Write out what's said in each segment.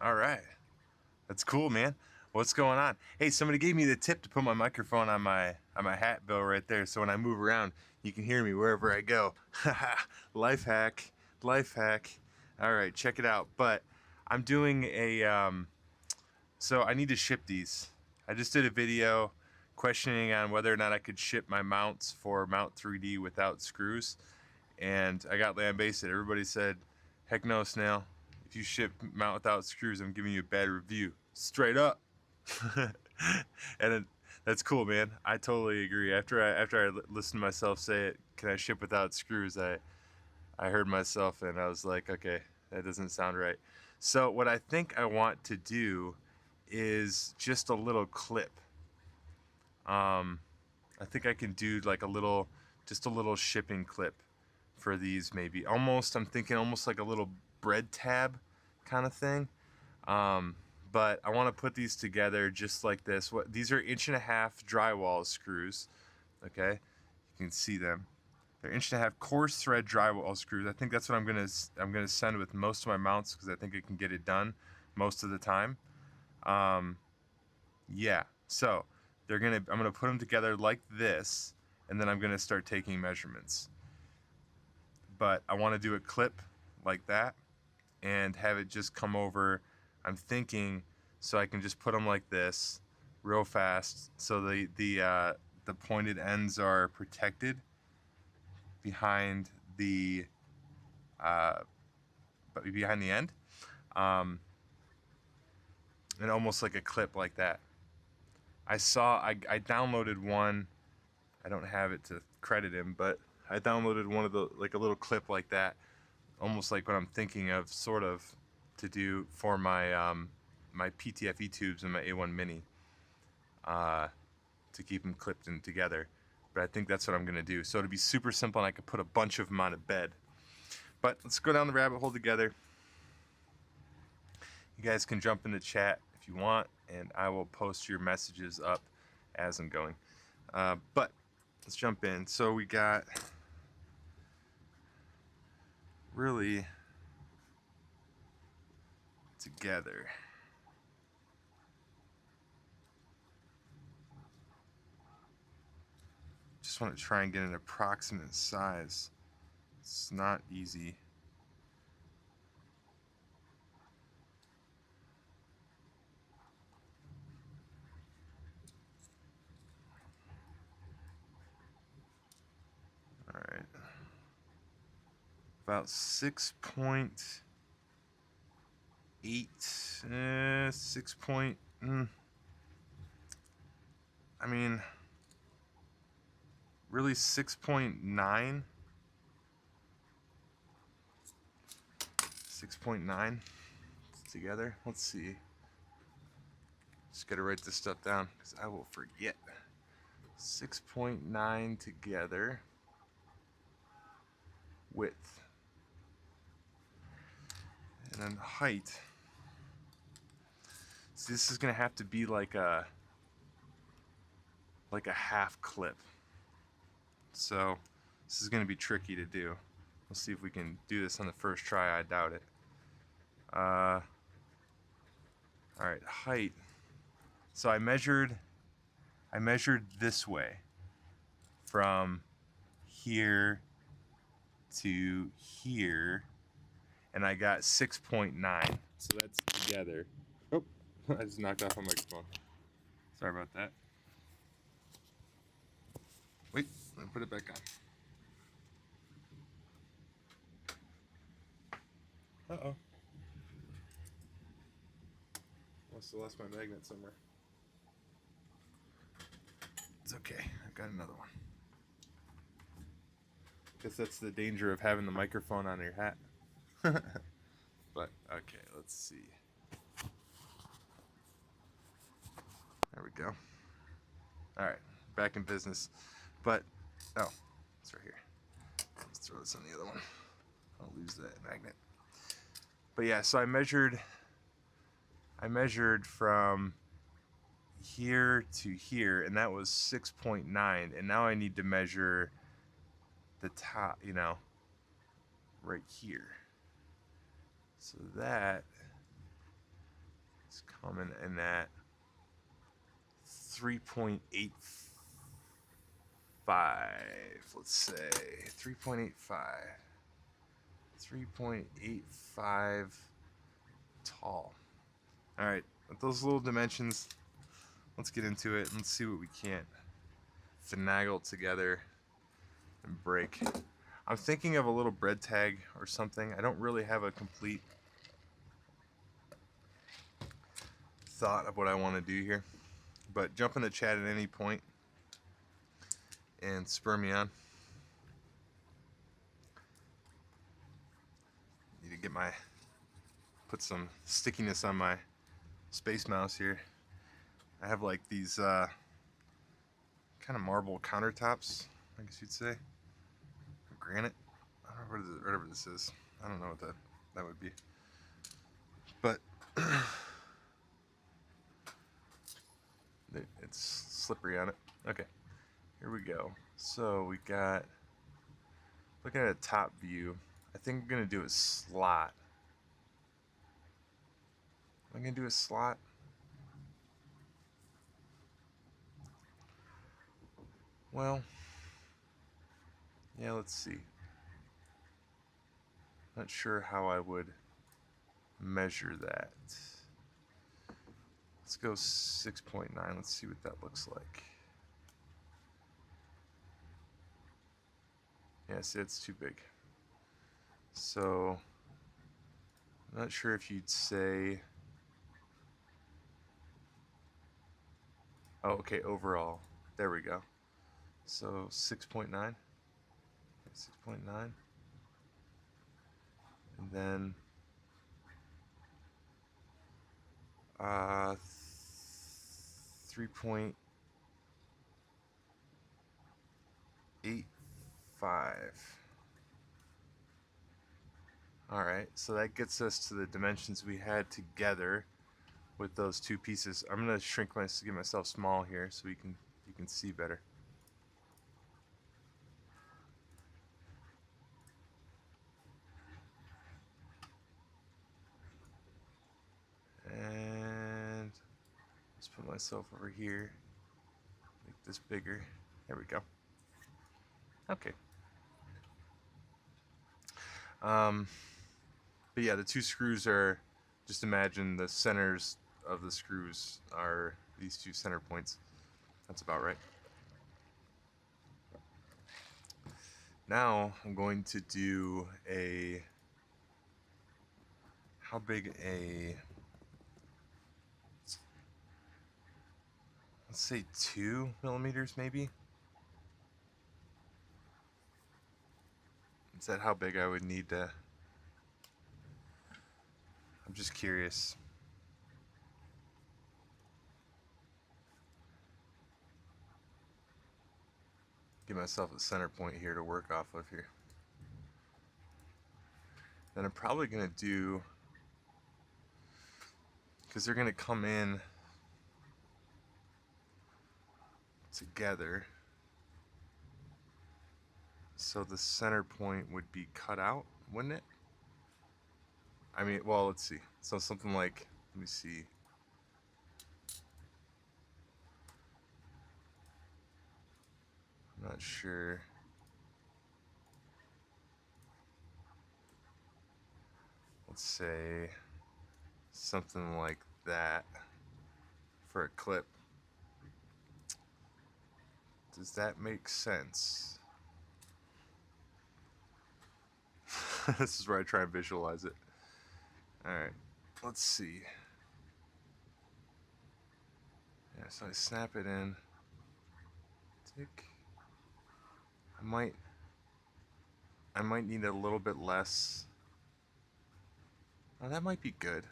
All right. That's cool, man. What's going on? Hey, somebody gave me the tip to put my microphone on my hat bill right there, so when I move around, you can hear me wherever I go. Life hack, life hack. All right, check it out. But I'm doing a so I need to ship these. I just did a video questioning on whether or not I could ship my mounts for Mount 3D without screws, and I got lambasted. Everybody said, "Heck no, Snail. If you ship mount without screws, I'm giving you a bad review." Straight up. That's cool, man. I totally agree. After I listened to myself say it, can I ship without screws? I heard myself and I was like, okay, that doesn't sound right. So what I think I want to do is just a little clip. I think I can do like just a little shipping clip for these maybe. I'm thinking almost like a little bread tab kind of thing. But I want to put these together just like this. These are 1.5" drywall screws. Okay, you can see them. They're 1.5" coarse thread drywall screws. I think that's what I'm gonna send with most of my mounts because I think it can get it done most of the time. Yeah. So I'm gonna put them together like this, and then I'm gonna start taking measurements. But I want to do a clip like that and have it just come over. I'm thinking so I can just put them like this real fast so the pointed ends are protected behind the end, um, and almost like a clip like that. I downloaded one. I don't have it to credit him, but I downloaded one of the like a little clip like that, almost like what I'm thinking of, sort of, to do for my my PTFE tubes and my A1 Mini, to keep them clipped in together. But I think that's what I'm gonna do. So it'll be super simple, and I could put a bunch of them on a bed. But let's go down the rabbit hole together. You guys can jump in the chat if you want, and I will post your messages up as I'm going. But let's jump in. So we got really together. Just want to try and get an approximate size. It's not easy. All right. About 6.8, 6 point, I mean, really 6.9, 6.9 together. Let's see. Just gotta write this stuff down because I will forget. 6.9 together. Width. And then height. So this is gonna have to be like a half clip. So this is gonna be tricky to do. We'll see if we can do this on the first try. I doubt it. All right, height. So I measured this way from here to here, and I got 6.9. So that's together. Oh, I just knocked off my microphone. Sorry about that. Wait, let me put it back on. Uh-oh. Must have lost my magnet somewhere. It's okay, I've got another one. Guess that's the danger of having the microphone on your hat. But, okay, let's see. There we go. Alright, back in business. But, oh, it's right here. Let's throw this on the other one. I'll lose that magnet. But yeah, so I measured from here to here, and that was 6.9, and now I need to measure the top, right here. So that It's coming in at 3.85. Let's say 3.85. 3.85 tall. All right, with those little dimensions, let's get into it and let's see what we can't finagle together and break. I'm thinking of a little bread tag or something. I don't really have a complete thought of what I want to do here, but jump in the chat at any point and spur me on. Need to get put some stickiness on my space mouse here. I have like these kind of marble countertops, I guess you'd say. Granite. I don't know whatever this is. I don't know what that would be. But it's slippery on it. Okay, here we go. So we got, looking at a top view, I think I'm gonna do a slot. Am I gonna do a slot? Well, yeah, let's see. Not sure how I would measure that. Let's go 6.9. Let's see what that looks like. Yeah, see, it's too big. So, I'm not sure if you'd say, oh, okay, overall. There we go. So 6.9. 6.9. And then 3.85. Alright, so that gets us to the dimensions we had together with those two pieces. I'm gonna get myself small here so you can see better. And let's put myself over here. Make this bigger. There we go. Okay. But yeah, the two screws are, just imagine the centers of the screws are these two center points. That's about right. Now I'm going to do how big let's say 2 millimeters maybe? Is that how big I would need to? I'm just curious. Give myself a center point here to work off of here. Then I'm probably gonna do, because they're gonna come in together, so the center point would be cut out, wouldn't it? I mean, well, let's see. So something like, let me see. I'm not sure. Let's say something like that for a clip. Does that make sense? This is where I try and visualize it. Alright, let's see. Yeah, so I snap it in. Tick. I might need a little bit less. Oh, that might be good.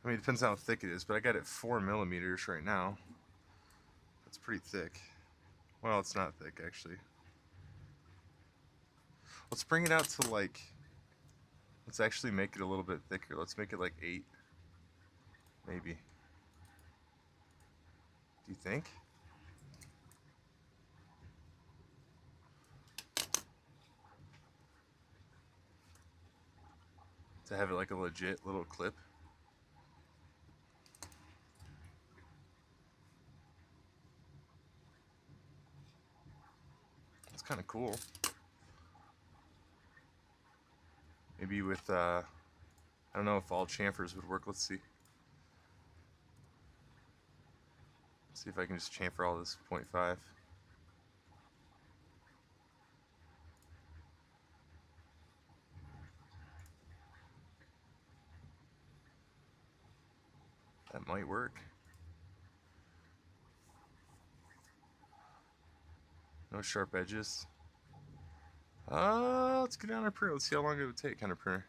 I mean, it depends on how thick it is, but I got it 4 millimeters right now. That's pretty thick. Well, it's not thick, actually. Let's bring it out to like, let's actually make it a little bit thicker. Let's make it like 8, maybe. Do you think? To have it like a legit little clip. kind of cool. Maybe with, I don't know if all chamfers would work. Let's see. Let's see if I can just chamfer all this 0.5. That might work. No sharp edges. Let's get down our printer. Let's see how long it would take on a printer.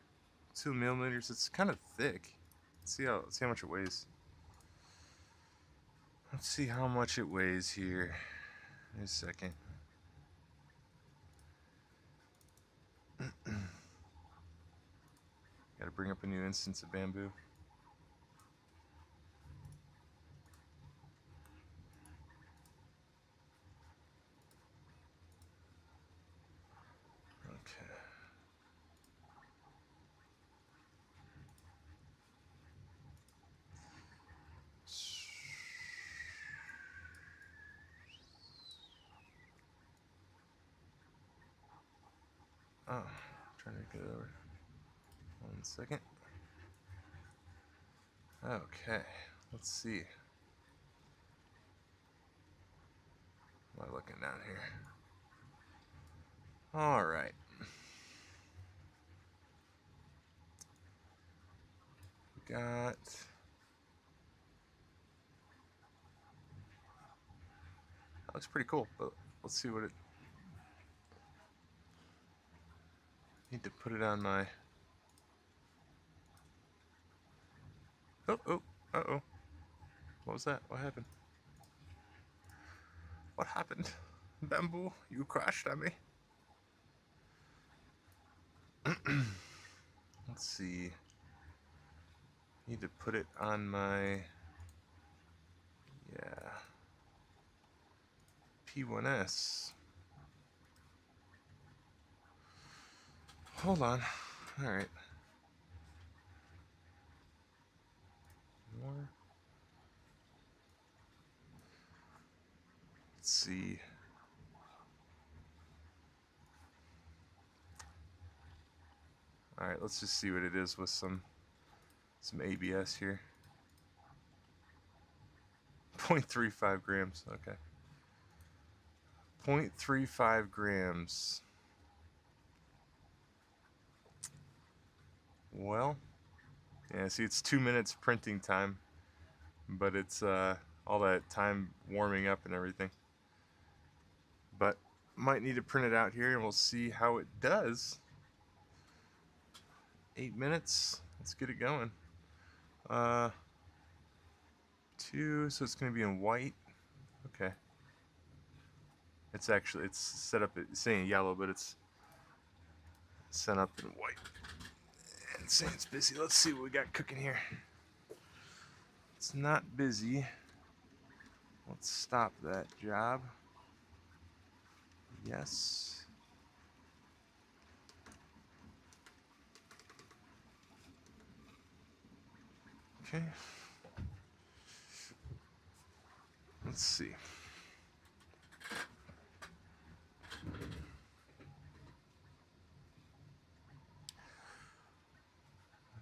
2 millimeters. It's kind of thick. Let's see how much it weighs. Let's see how much it weighs here. In a second. Gotta bring up a new instance of bamboo. Okay. Oh, trying to get it over. 1 second. Okay, let's see. What am I looking down here? All right. We got. That looks pretty cool, but let's see what it. Need to put it on my. Oh, uh-oh. What was that? What happened? What happened? Bamboo, you crashed on me. Let's see. Need to put it on my. Yeah. P1S. Hold on. All right. More. Let's see. All right, let's just see what it is with some ABS here. 0.35 grams. Okay. 0.35 grams. Well, yeah, see, it's 2 minutes printing time, but it's all that time warming up and everything. But might need to print it out here and we'll see how it does. 8 minutes. Let's get it going. 2, so it's going to be in white. Okay. It's set up, it's saying yellow, but it's set up in white. And it's saying it's busy. Let's see what we got cooking here. It's not busy. Let's stop that job. Yes. Okay. Let's see.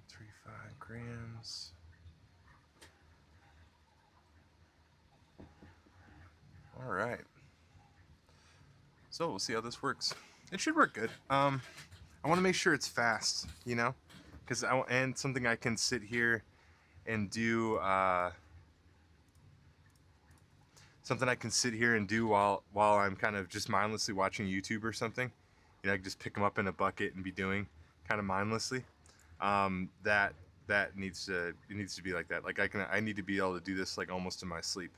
35 grams. All right. So we'll see how this works. It should work good. I want to make sure it's fast, you know, because and something I can sit here and do. Something I can sit here and do while I'm kind of just mindlessly watching YouTube or something. You know, I can just pick them up in a bucket and be doing kind of mindlessly. That needs to be like that. Like I need to be able to do this like almost in my sleep.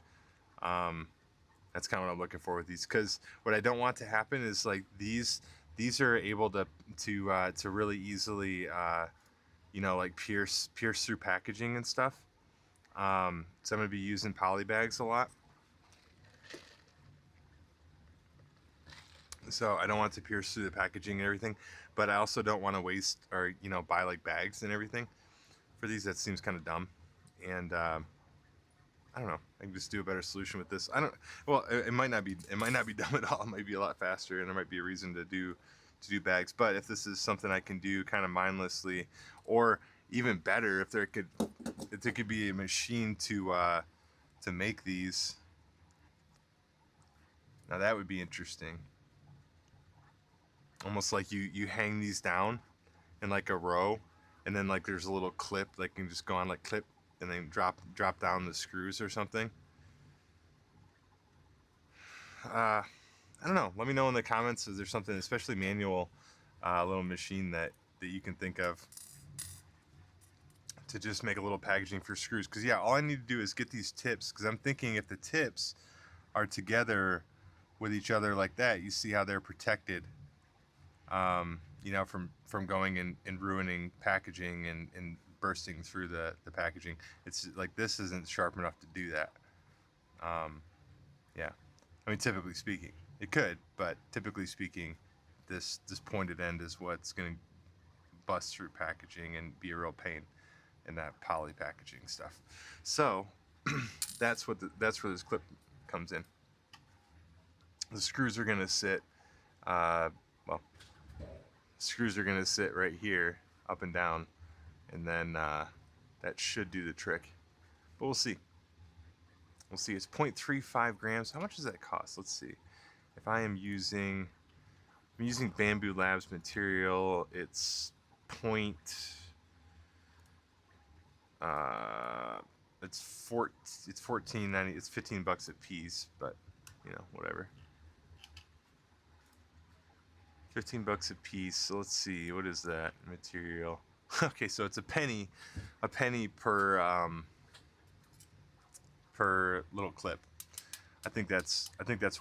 That's kind of what I'm looking for with these, because what I don't want to happen is like these are able to really easily you know, like pierce through packaging and stuff. So I'm gonna be using poly bags a lot. So I don't want to pierce through the packaging and everything, but I also don't want to waste or, you know, buy like bags and everything for these. That seems kind of dumb. And I I don't know. I can just do a better solution with this. I don't. Well, it might not be. It might not be dumb at all. It might be a lot faster, and there might be a reason to do bags. But if this is something I can do kind of mindlessly, or even better, if there could be a machine to make these. Now that would be interesting. Almost like you hang these down in like a row, and then like there's a little clip that can just go on like clip, and then drop down the screws or something. I don't know. Let me know in the comments. Is there something, especially manual, little machine that you can think of to just make a little packaging for screws? Because yeah, all I need to do is get these tips. Because I'm thinking if the tips are together with each other like that, you see how they're protected. You know, from going and ruining packaging and bursting through the packaging. It's like this isn't sharp enough to do that. Yeah, I mean, typically speaking, it could, but typically speaking, this pointed end is what's going to bust through packaging and be a real pain in that poly packaging stuff. So that's where this clip comes in. The screws are going to sit. Screws are going to sit right here, up and down, and then that should do the trick. But we'll see. We'll see. It's 0.35 grams. How much does that cost? Let's see. If I'm using Bamboo Labs material, it's it's $14.90. It's $15 a piece, but you know, whatever. $15 a piece. So let's see, what is that material? Okay, so it's a penny per little clip. I think that's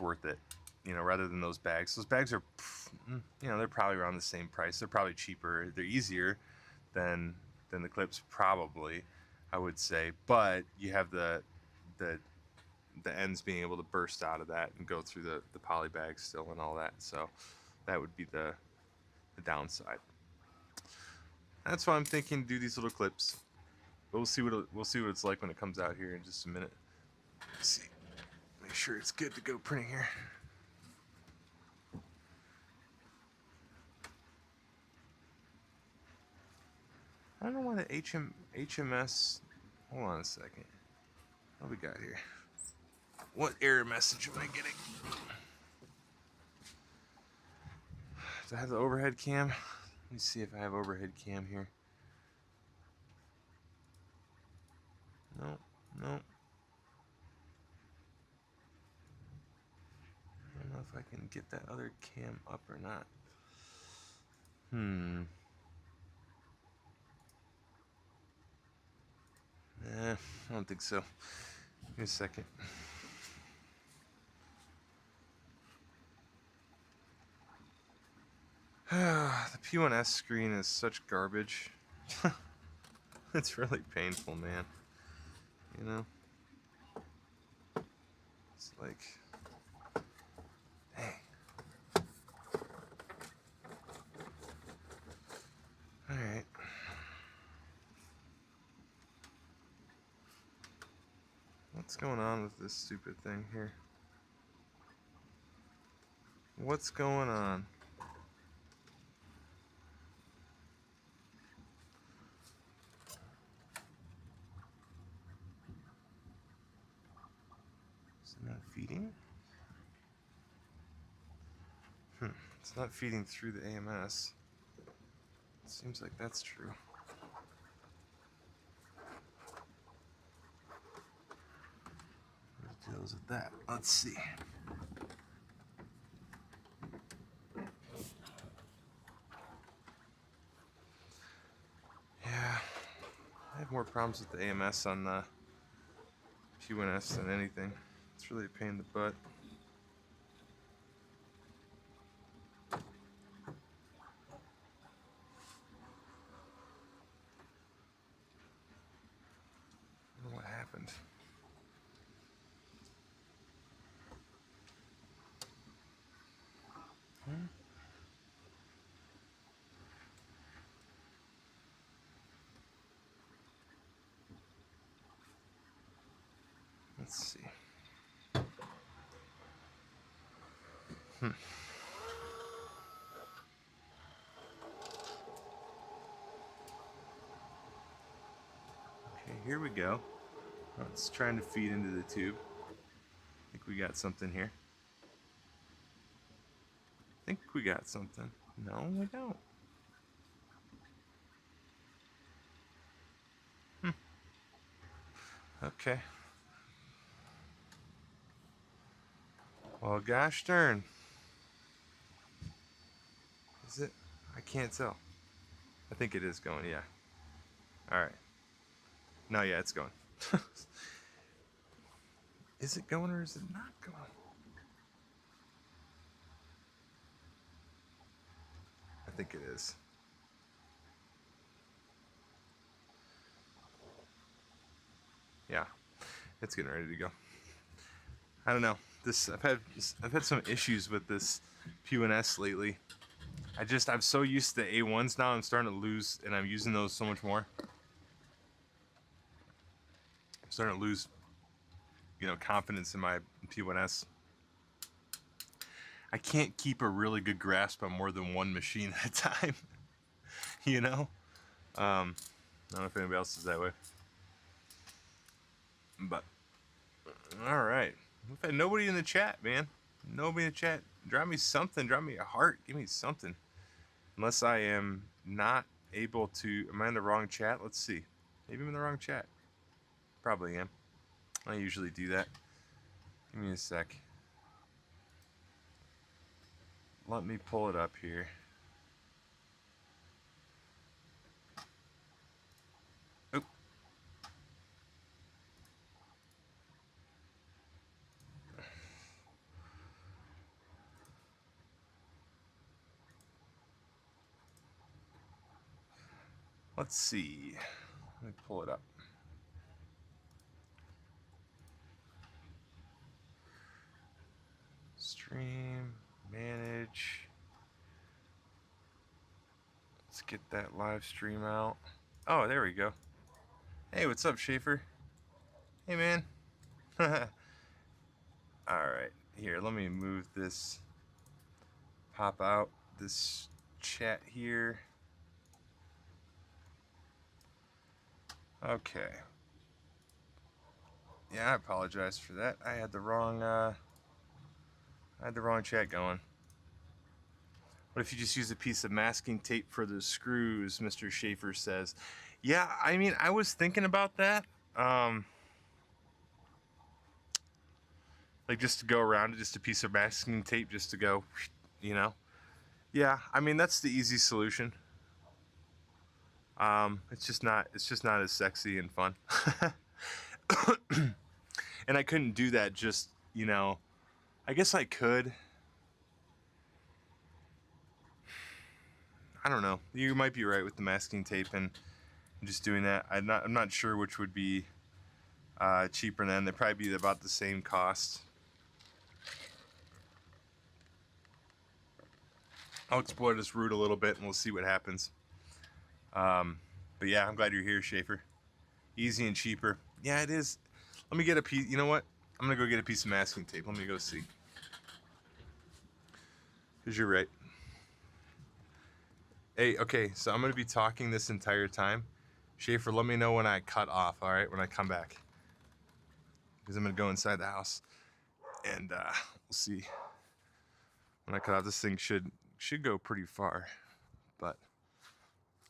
worth it. You know, rather than those bags. Those bags are, you know, they're probably around the same price. They're probably cheaper. They're easier than the clips, probably, I would say. But you have the ends being able to burst out of that and go through the poly bag still and all that. So that would be the downside. That's why I'm thinking do these little clips. But we'll see what it's like when it comes out here in just a minute. Let's see. Make sure it's good to go printing here. I don't know why the HMS. Hold on a second. What we got here? What error message am I getting? Do I have the overhead cam? Let me see if I have overhead cam here. No. I don't know if I can get that other cam up or not. I don't think so. Give me a second. The P1S screen is such garbage. It's really painful, man. You know? It's like, dang. Alright. What's going on with this stupid thing here? What's going on? Is it not feeding? It's not feeding through the AMS. It seems like that's true. What deals with that? Let's see. Yeah, I have more problems with the AMS on the P1S than anything. It's really a pain in the butt. I don't know what happened. Let's see. Okay, here we go. Oh, it's trying to feed into the tube. I think we got something here. I think we got something. No, we don't. Okay. Well, gosh darn. Is it? I can't tell. I think it is going, yeah. Alright. No, yeah, it's going. Is it going or is it not going? I think it is. Yeah, it's getting ready to go. I don't know. I've had some issues with this P1S lately. I'm so used to A1s now. I'm starting to lose, and I'm using those so much more. I'm starting to lose, confidence in my P1S. I can't keep a really good grasp on more than one machine at a time. I don't know if anybody else is that way. But all right, we've had nobody in the chat, man. Nobody in the chat. Drop me something. Drop me a heart. Give me something. Unless I am not able to. Am I in the wrong chat? Let's see. Maybe I'm in the wrong chat. Probably am. I usually do that. Give me a sec. Let me pull it up here. Oh. Let's see. Let me pull it up. Stream, manage. Let's get that live stream out. Oh, there we go. Hey, what's up, Schaefer? Hey, man. All right, here, let me move this, pop out this chat here. Okay. Yeah, I apologize for that. I had the wrong chat going. What if you just use a piece of masking tape for the screws, Mr. Schaefer says. Yeah, I mean, I was thinking about that. Like just to go around it, just a piece of masking tape just to go, Yeah, I mean, that's the easy solution. It's just not as sexy and fun. And I couldn't do that just, I guess I could. I don't know. You might be right with the masking tape and just doing that. I'm not sure which would be cheaper than. They'd probably be about the same cost. I'll explore this route a little bit and we'll see what happens. But yeah, I'm glad you're here, Schaefer. Easy and cheaper. Yeah, it is. Let me get a piece. You know what? I'm gonna go get a piece of masking tape. Let me go see. Because you're right. Hey, okay, so I'm gonna be talking this entire time. Schaefer, let me know when I cut off, all right, when I come back. Because I'm gonna go inside the house and we'll see. When I cut off, this thing should go pretty far, but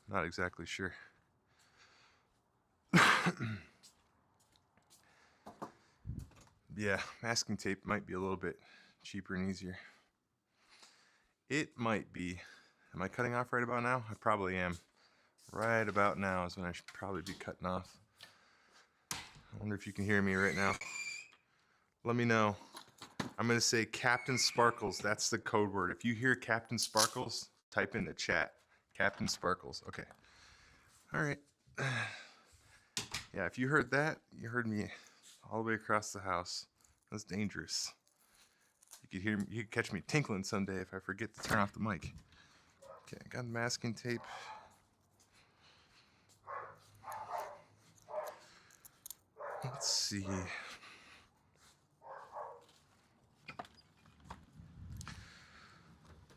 not exactly sure. Yeah, masking tape might be a little bit cheaper and easier. It might be. Am I cutting off right about now? I probably am. Right about now is when I should probably be cutting off. I wonder if you can hear me right now. Let me know. I'm going to say Captain Sparkles. That's the code word. If you hear Captain Sparkles, type in the chat. Captain Sparkles. Okay. All right. Yeah, if you heard that, you heard me all the way across the house. That's dangerous. You could hear me, you could catch me tinkling someday if I forget to turn off the mic. Okay, I got masking tape. Let's see.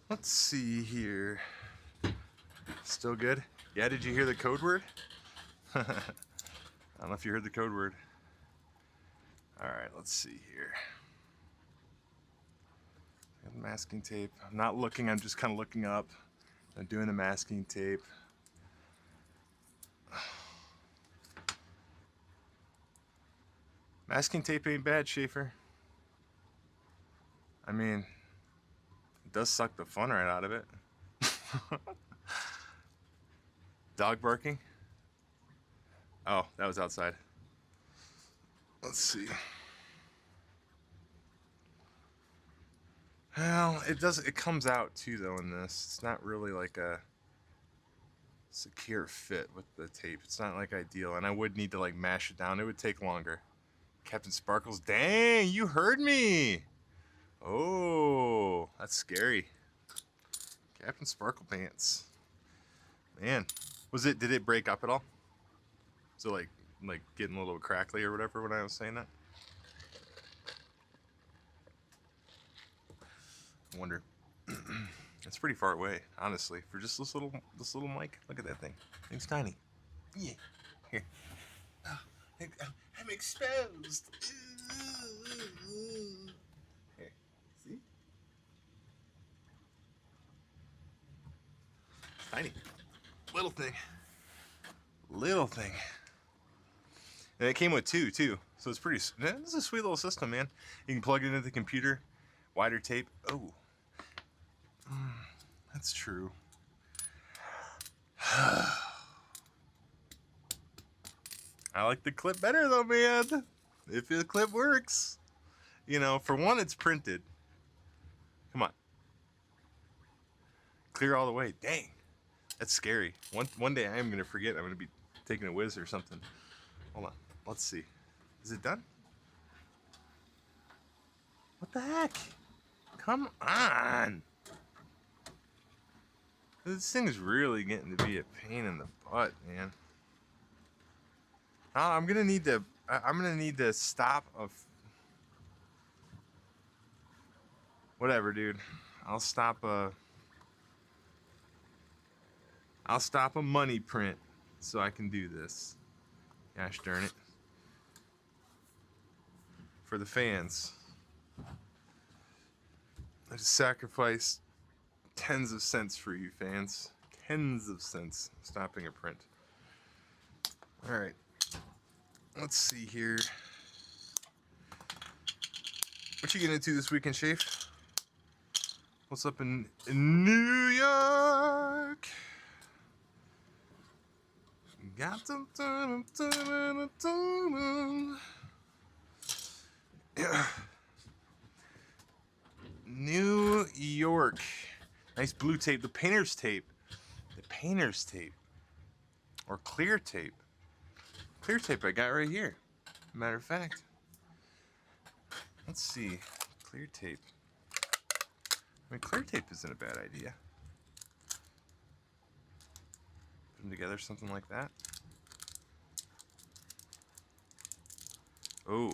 Let's see here. Still good? Yeah, did you hear the code word? I don't know if you heard the code word. Alright, let's see here. Masking tape. I'm not looking, I'm just kind of looking up. I'm doing the masking tape. Masking tape ain't bad, Schaefer. I mean, it does suck the fun right out of it. Dog barking? Oh, that was outside. Let's see. Well, it comes out too though in this. It's not really like a secure fit with the tape. It's not like ideal, and I would need to like mash it down. It would take longer. Captain Sparkles, dang, you heard me. Oh, that's scary. Captain Sparkle Pants. Man, did it break up at all? So like getting a little crackly or whatever when I was saying that? I wonder. It's pretty far away, honestly, for just this little mic. Look at that thing. It's tiny. Yeah. Here. Oh, I'm exposed. Here. See? Tiny. Little thing. Little thing. And it came with two, too. So it's pretty... This is a sweet little system, man. You can plug it into the computer. Wider tape. Oh. That's true. I like the clip better, though, man. If the clip works. You know, for one, it's printed. Come on. Clear all the way. Dang. That's scary. One day I am going to forget. I'm going to be taking a whiz or something. Hold on. Let's see. Is it done? What the heck? Come on. This thing is really getting to be a pain in the butt, man. I'm going to need to stop whatever, dude. I'll stop a money print so I can do this. Gosh darn it. For the fans. I just sacrificed tens of cents for you fans. Tens of cents stopping a print. Alright. Let's see here. What you getting into this weekend, Shafe? What's up in New York? Got New York. Nice blue tape. The painter's tape. The painter's tape. Or clear tape. Clear tape I got right here. Matter of fact. Let's see. Clear tape. I mean, clear tape isn't a bad idea. Put them together, something like that. Oh,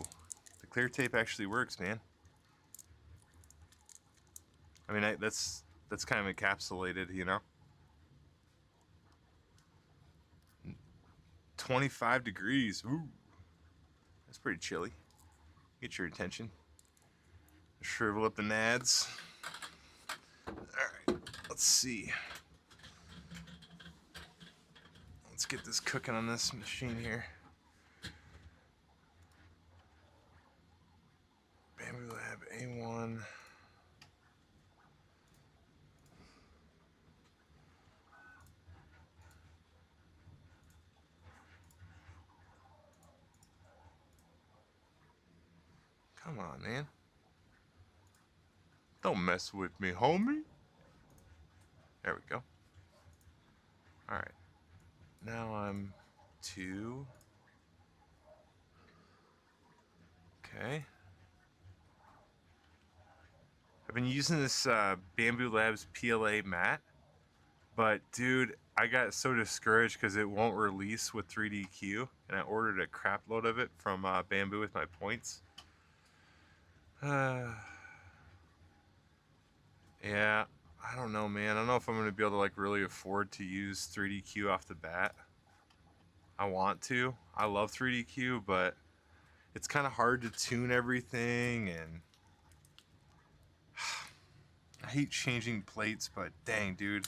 the clear tape actually works, man. I mean, that's kind of encapsulated, you know. 25 degrees. Ooh, that's pretty chilly. Get your attention. Shrivel up the nads. All right, let's see. Let's get this cooking on this machine here. Bamboo Lab A1. Come on, man. Don't mess with me, homie. There we go. All right. Now I'm 2. Okay. I've been using this Bamboo Labs PLA mat, but dude, I got so discouraged because it won't release with 3DQ, and I ordered a crap load of it from Bamboo with my points. Yeah, I don't know, man. I don't know if I'm going to be able to like really afford to use 3DQ off the bat. I want to. I love 3DQ, but it's kind of hard to tune everything, and I hate changing plates, but dang, dude.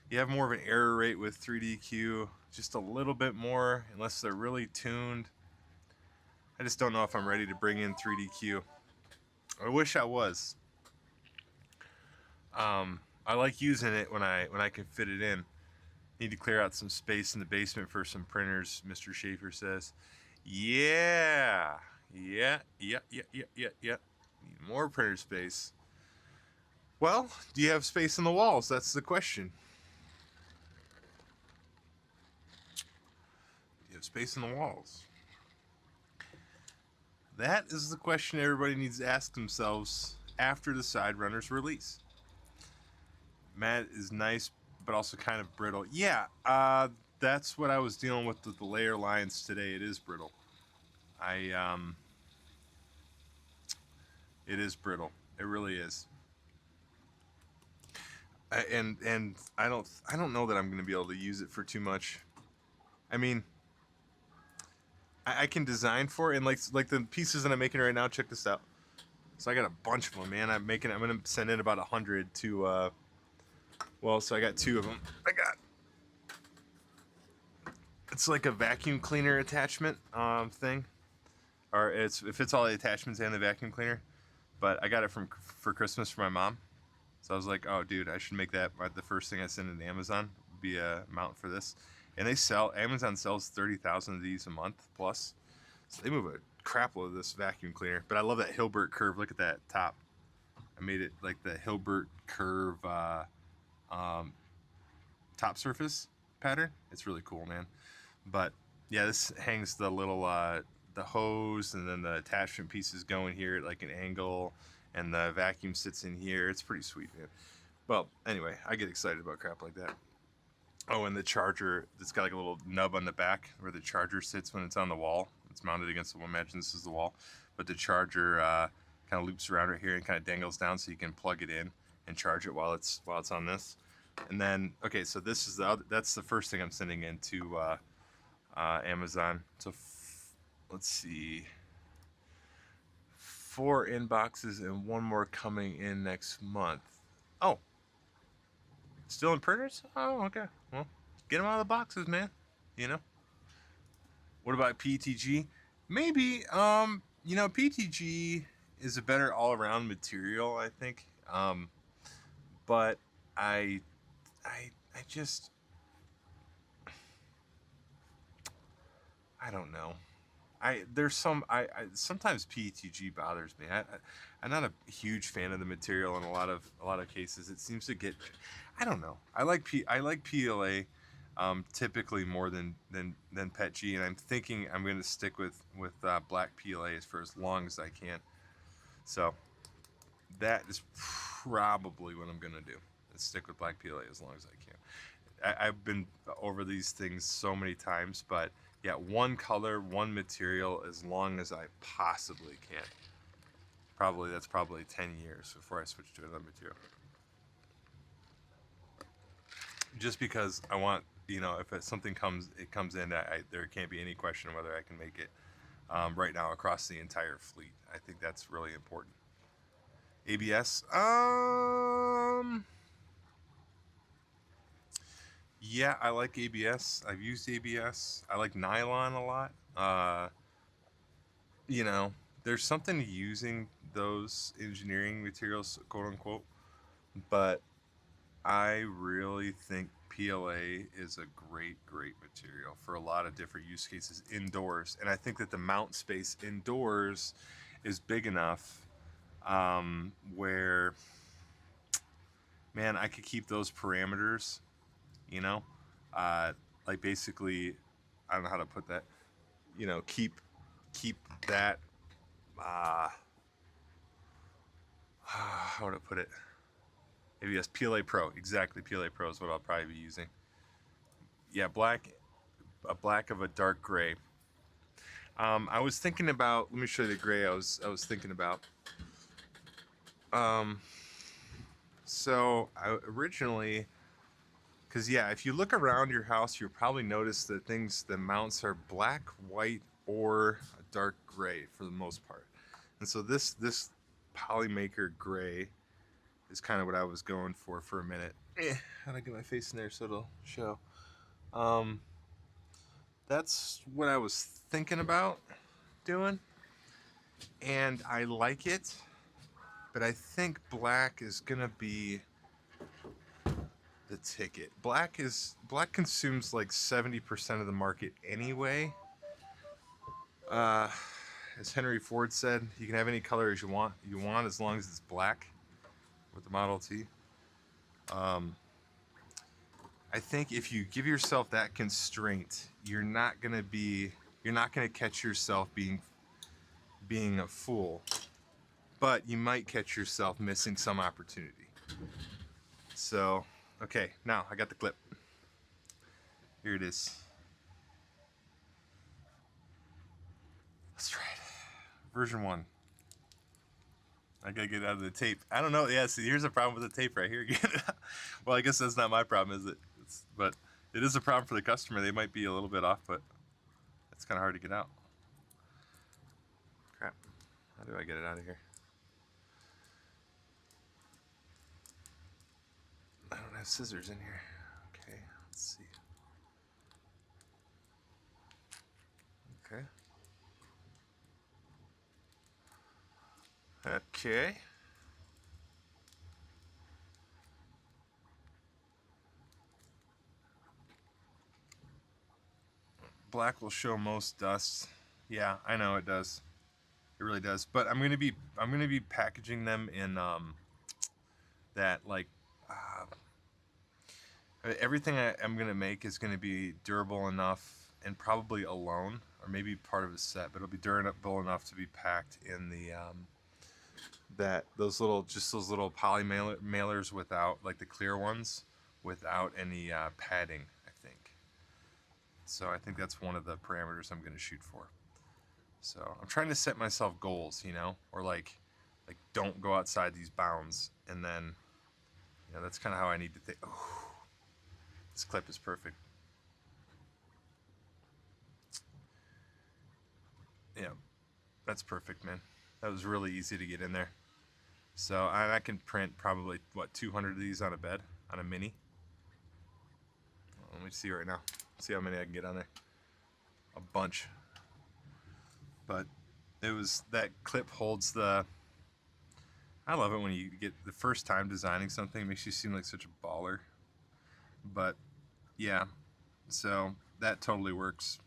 You have more of an error rate with 3DQ, just a little bit more, unless they're really tuned. I just don't know if I'm ready to bring in 3DQ. I wish I was. I like using it when I can fit it in. Need to clear out some space in the basement for some printers, Mr. Schaefer says. Yeah. Yeah. Need more printer space. Well, do you have space in the walls? That's the question. Do you have space in the walls? That is the question everybody needs to ask themselves after the Side Runners release. Matte is nice, but also kind of brittle. Yeah, that's what I was dealing with the layer lines today. It is brittle. It is brittle. It really is. And I don't know that I'm going to be able to use it for too much. I mean, I can design for it, and like the pieces that I'm making right now. Check this out. So I got a bunch of them, man. I'm gonna send in about 100 to. Well, so I got 2 of them. It's like a vacuum cleaner attachment thing, or it fits all the attachments and the vacuum cleaner. But I got it for Christmas for my mom. So I was like, oh, dude, I should make that the first thing I send into Amazon. Be a mount for this. And Amazon sells 30,000 of these a month plus. So they move a crap load of this vacuum cleaner. But I love that Hilbert curve. Look at that top. I made it like the Hilbert curve top surface pattern. It's really cool, man. But yeah, this hangs the little the hose, and then the attachment pieces go in here at like an angle, and the vacuum sits in here. It's pretty sweet, man. Well, anyway, I get excited about crap like that. Oh, and the charger, it's got like a little nub on the back where the charger sits when it's on the wall. It's mounted against the wall. Imagine this is the wall. But the charger kind of loops around right here and kind of dangles down, so you can plug it in and charge it while it's on this. And then, okay, so this is that's the first thing I'm sending into Amazon. So let's see. 4 inboxes and 1 more coming in next month. Oh, still in printers? Oh, okay. Well, get them out of the boxes, man. You know. What about PETG? Maybe. PETG is a better all-around material, I think. But I just, I don't know. Sometimes PETG bothers me. I'm not a huge fan of the material in a lot of cases. It seems to get, I don't know. I like PLA typically more than PETG, and I'm thinking I'm going to stick with black PLAs for as long as I can. So that is probably what I'm going to do. Is stick with black PLA as long as I can. I've been over these things so many times, but yeah, one color, one material, as long as I possibly can. That's probably 10 years before I switch to another material. Just because I want, if something comes in, there can't be any question whether I can make it right now across the entire fleet. I think that's really important. ABS, yeah, I like ABS. I've used ABS. I like nylon a lot. There's something to using those engineering materials, quote unquote, but I really think PLA is a great material for a lot of different use cases indoors. And I think that the mount space indoors is big enough where, man, I could keep those parameters, like basically, I don't know how to put that, keep that, how would I put it? ABS PLA Pro, exactly. PLA Pro is what I'll probably be using. Yeah, black of a dark gray. I was thinking about. Let me show you the gray I was thinking about. So I originally, because yeah, if you look around your house, you'll probably notice that the mounts are black, white, or a dark gray for the most part. And so this Polymaker gray is kind of what I was going for a minute. How do I get my face in there so it'll show? Um, that's what I was thinking about doing, and I like it, but I think black is gonna be the ticket. Black consumes like 70% of the market anyway. Uh, as Henry Ford said, you can have any color as you want as long as it's black with the Model T. I think if you give yourself that constraint, you're not gonna catch yourself being a fool, but you might catch yourself missing some opportunity. So, okay, now I got the clip. Here it is. Let's try it. Version 1. I gotta get it out of the tape. I don't know. Yeah, see, here's a problem with the tape right here again. Well, I guess that's not my problem, is it? But it is a problem for the customer. They might be a little bit off, but it's kind of hard to get out. Crap. How do I get it out of here? I don't have scissors in here. Okay, let's see. Okay. Okay. Black will show most dust. Yeah, I know it does. It really does. But I'm gonna be packaging them in that like everything I'm gonna make is gonna be durable enough, and probably alone, or maybe part of a set, but it'll be durable enough to be packed in the those little poly mailers without, like the clear ones, without any padding, I think. So I think that's one of the parameters I'm gonna shoot for. So I'm trying to set myself goals, or like don't go outside these bounds, and then that's kind of how I need to think. Oh, this clip is perfect. Yeah, that's perfect, man. That was really easy to get in there. So I can print probably, what, 200 of these on a bed, on a mini. Let me see right now. See how many I can get on there. A bunch. But that clip holds the... I love it when you get the first time designing something. It makes you seem like such a baller. But yeah, so that totally works.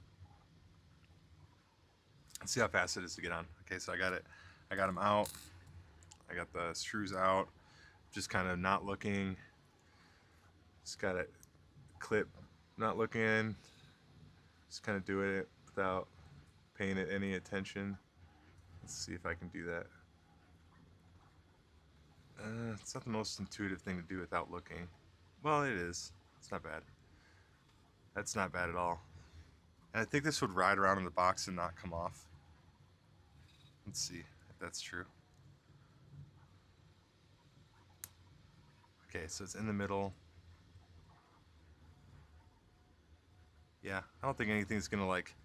Let's see how fast it is to get on. Okay, so I got it. I got them out. I got the screws out. Just kind of not looking. Just got it clip, not looking. Just kind of doing it without paying it any attention. Let's see if I can do that. It's not the most intuitive thing to do without looking. Well, it is. It's not bad. That's not bad at all. And I think this would ride around in the box and not come off. Let's see if that's true. Okay, so it's in the middle. Yeah, I don't think anything's gonna like,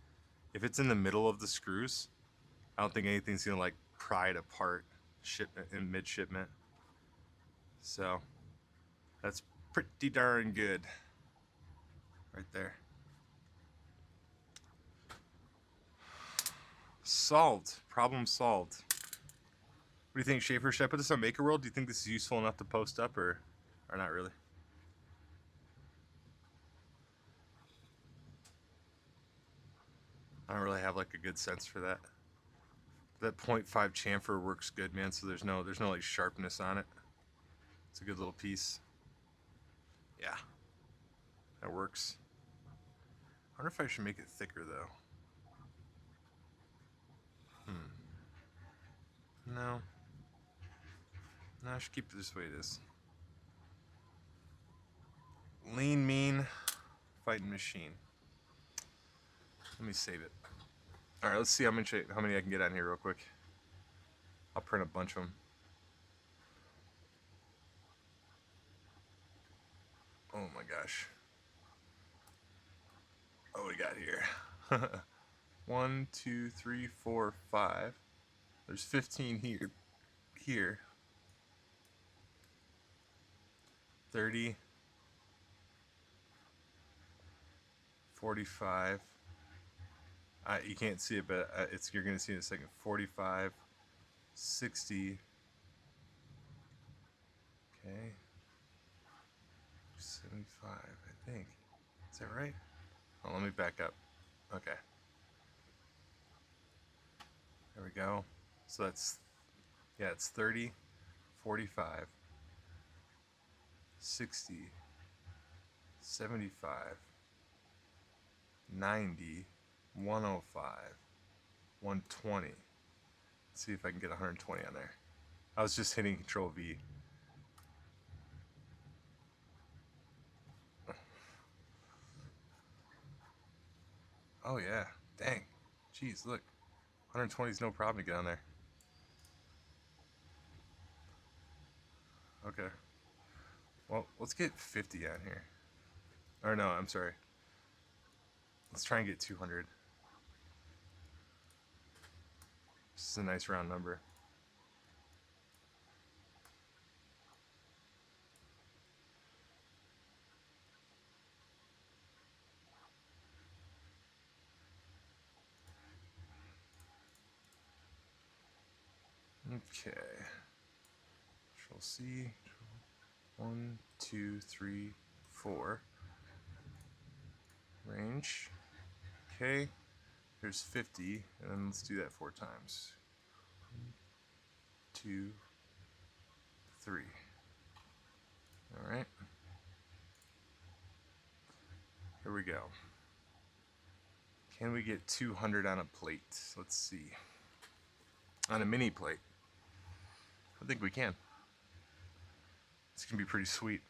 if it's in the middle of the screws, I don't think anything's gonna like pry it apart in mid-shipment. So that's pretty darn good right there. Solved. Problem solved. What do you think, Schaefer? Should I put this on MakerWorld? Do you think this is useful enough to post up, or not really? I don't really have like a good sense for that. That 0.5 chamfer works good, man. So there's no like sharpness on it. It's a good little piece. Yeah, that works. I wonder if I should make it thicker though. No. No, I should keep it this way it is. Lean, mean, fighting machine. Let me save it. All right, let's see how many I can get on here real quick. I'll print a bunch of them. Oh my gosh. What we got here? 1, 2, 3, 4, 5. There's 15 here. Here. 30. 45. You can't see it, but you're going to see it in a second. 45. 60. Okay. 75, I think. Is that right? Oh, let me back up. Okay. There we go. So that's, yeah, it's 30, 45, 60, 75, 90, 105, 120. Let's see if I can get 120 on there. I was just hitting Control V. Oh yeah, dang. Jeez, look. 120 is no problem to get on there. Okay. Well, let's get 50 on here. Or no, I'm sorry. Let's try and get 200. This is a nice round number. Okay. Control C. 1, 2, 3, 4. Range. Okay. There's 50, and then let's do that 4 times. 1, 2, 3. All right. Here we go. Can we get 200 on a plate? Let's see. On a mini plate. I think we can. It's gonna be pretty sweet.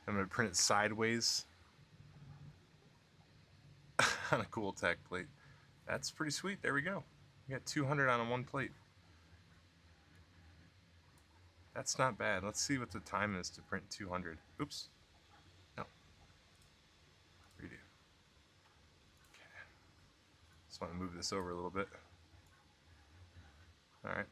I'm gonna print it sideways on a cool tack plate. That's pretty sweet. There we go. We got 200 on one plate. That's not bad. Let's see what the time is to print 200. Oops. No. Redo. Okay. Just want to move this over a little bit. All right.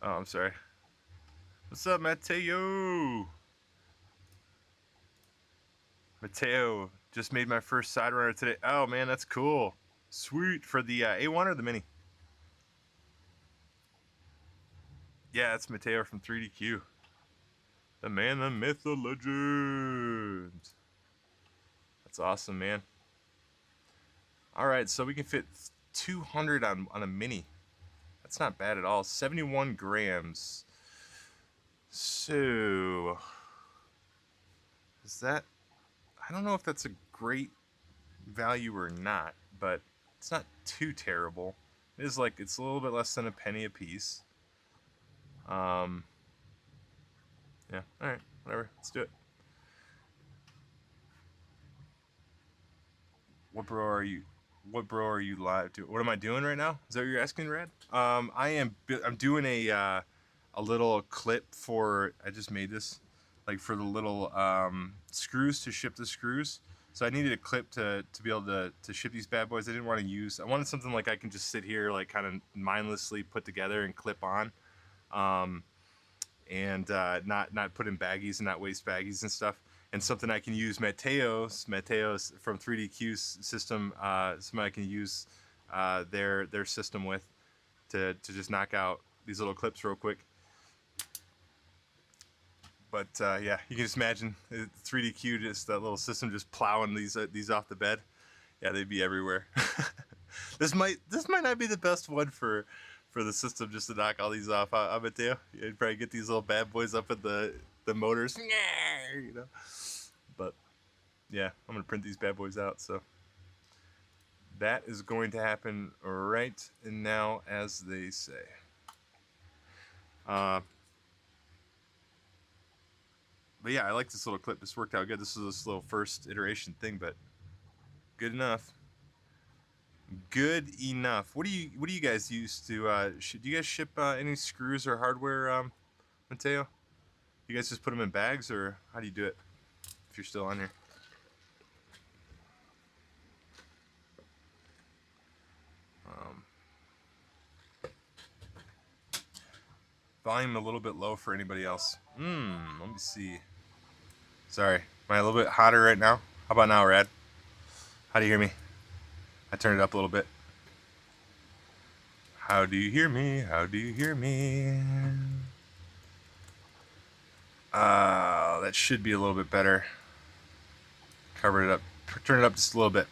Oh, I'm sorry. What's up, Mateo? Mateo, just made my first side runner today. Oh man, that's cool. Sweet. For the A1 or the Mini? Yeah, it's Mateo from 3DQ. The man, the myth, the legend. That's awesome, man. All right, so we can fit 200 on a Mini. That's not bad at all. 71 grams. So, is that... I don't know if that's a great value or not, but it's not too terrible. It is like, it's a little bit less than a penny a piece. Yeah, alright, whatever, let's do it. What bro are you live to? What am I doing right now? Is that what you're asking, Rad? I'm doing a little clip for, I just made this, like for the little screws to ship the screws. So I needed a clip to be able to ship these bad boys. I didn't want to use, I wanted something like I can just sit here like kind of mindlessly put together and clip on. And not put in baggies and not waste baggies and stuff. And something I can use Mateo's from 3DQ's system, something I can use their system with to just knock out these little clips real quick. But yeah, you can just imagine 3DQ, just that little system just plowing these off the bed. Yeah, they'd be everywhere. This might not be the best one for the system just to knock all these off. I bet you'd probably get these little bad boys up at the motors, you know. But yeah, I'm gonna print these bad boys out. So that is going to happen right now, as they say. But yeah, I like this little clip. This worked out good. This is this little first iteration thing, but Good enough. Good enough. What do you guys use to do you guys ship any screws or hardware, Mateo? You guys just put them in bags, or how do you do it? If you're still on here. Volume a little bit low for anybody else. Let me see. Sorry, am I a little bit hotter right now? How about now, Rad? How do you hear me? I turned it up a little bit. How do you hear me? How do you hear me? That should be a little bit better. Cover it up. Turn it up just a little bit.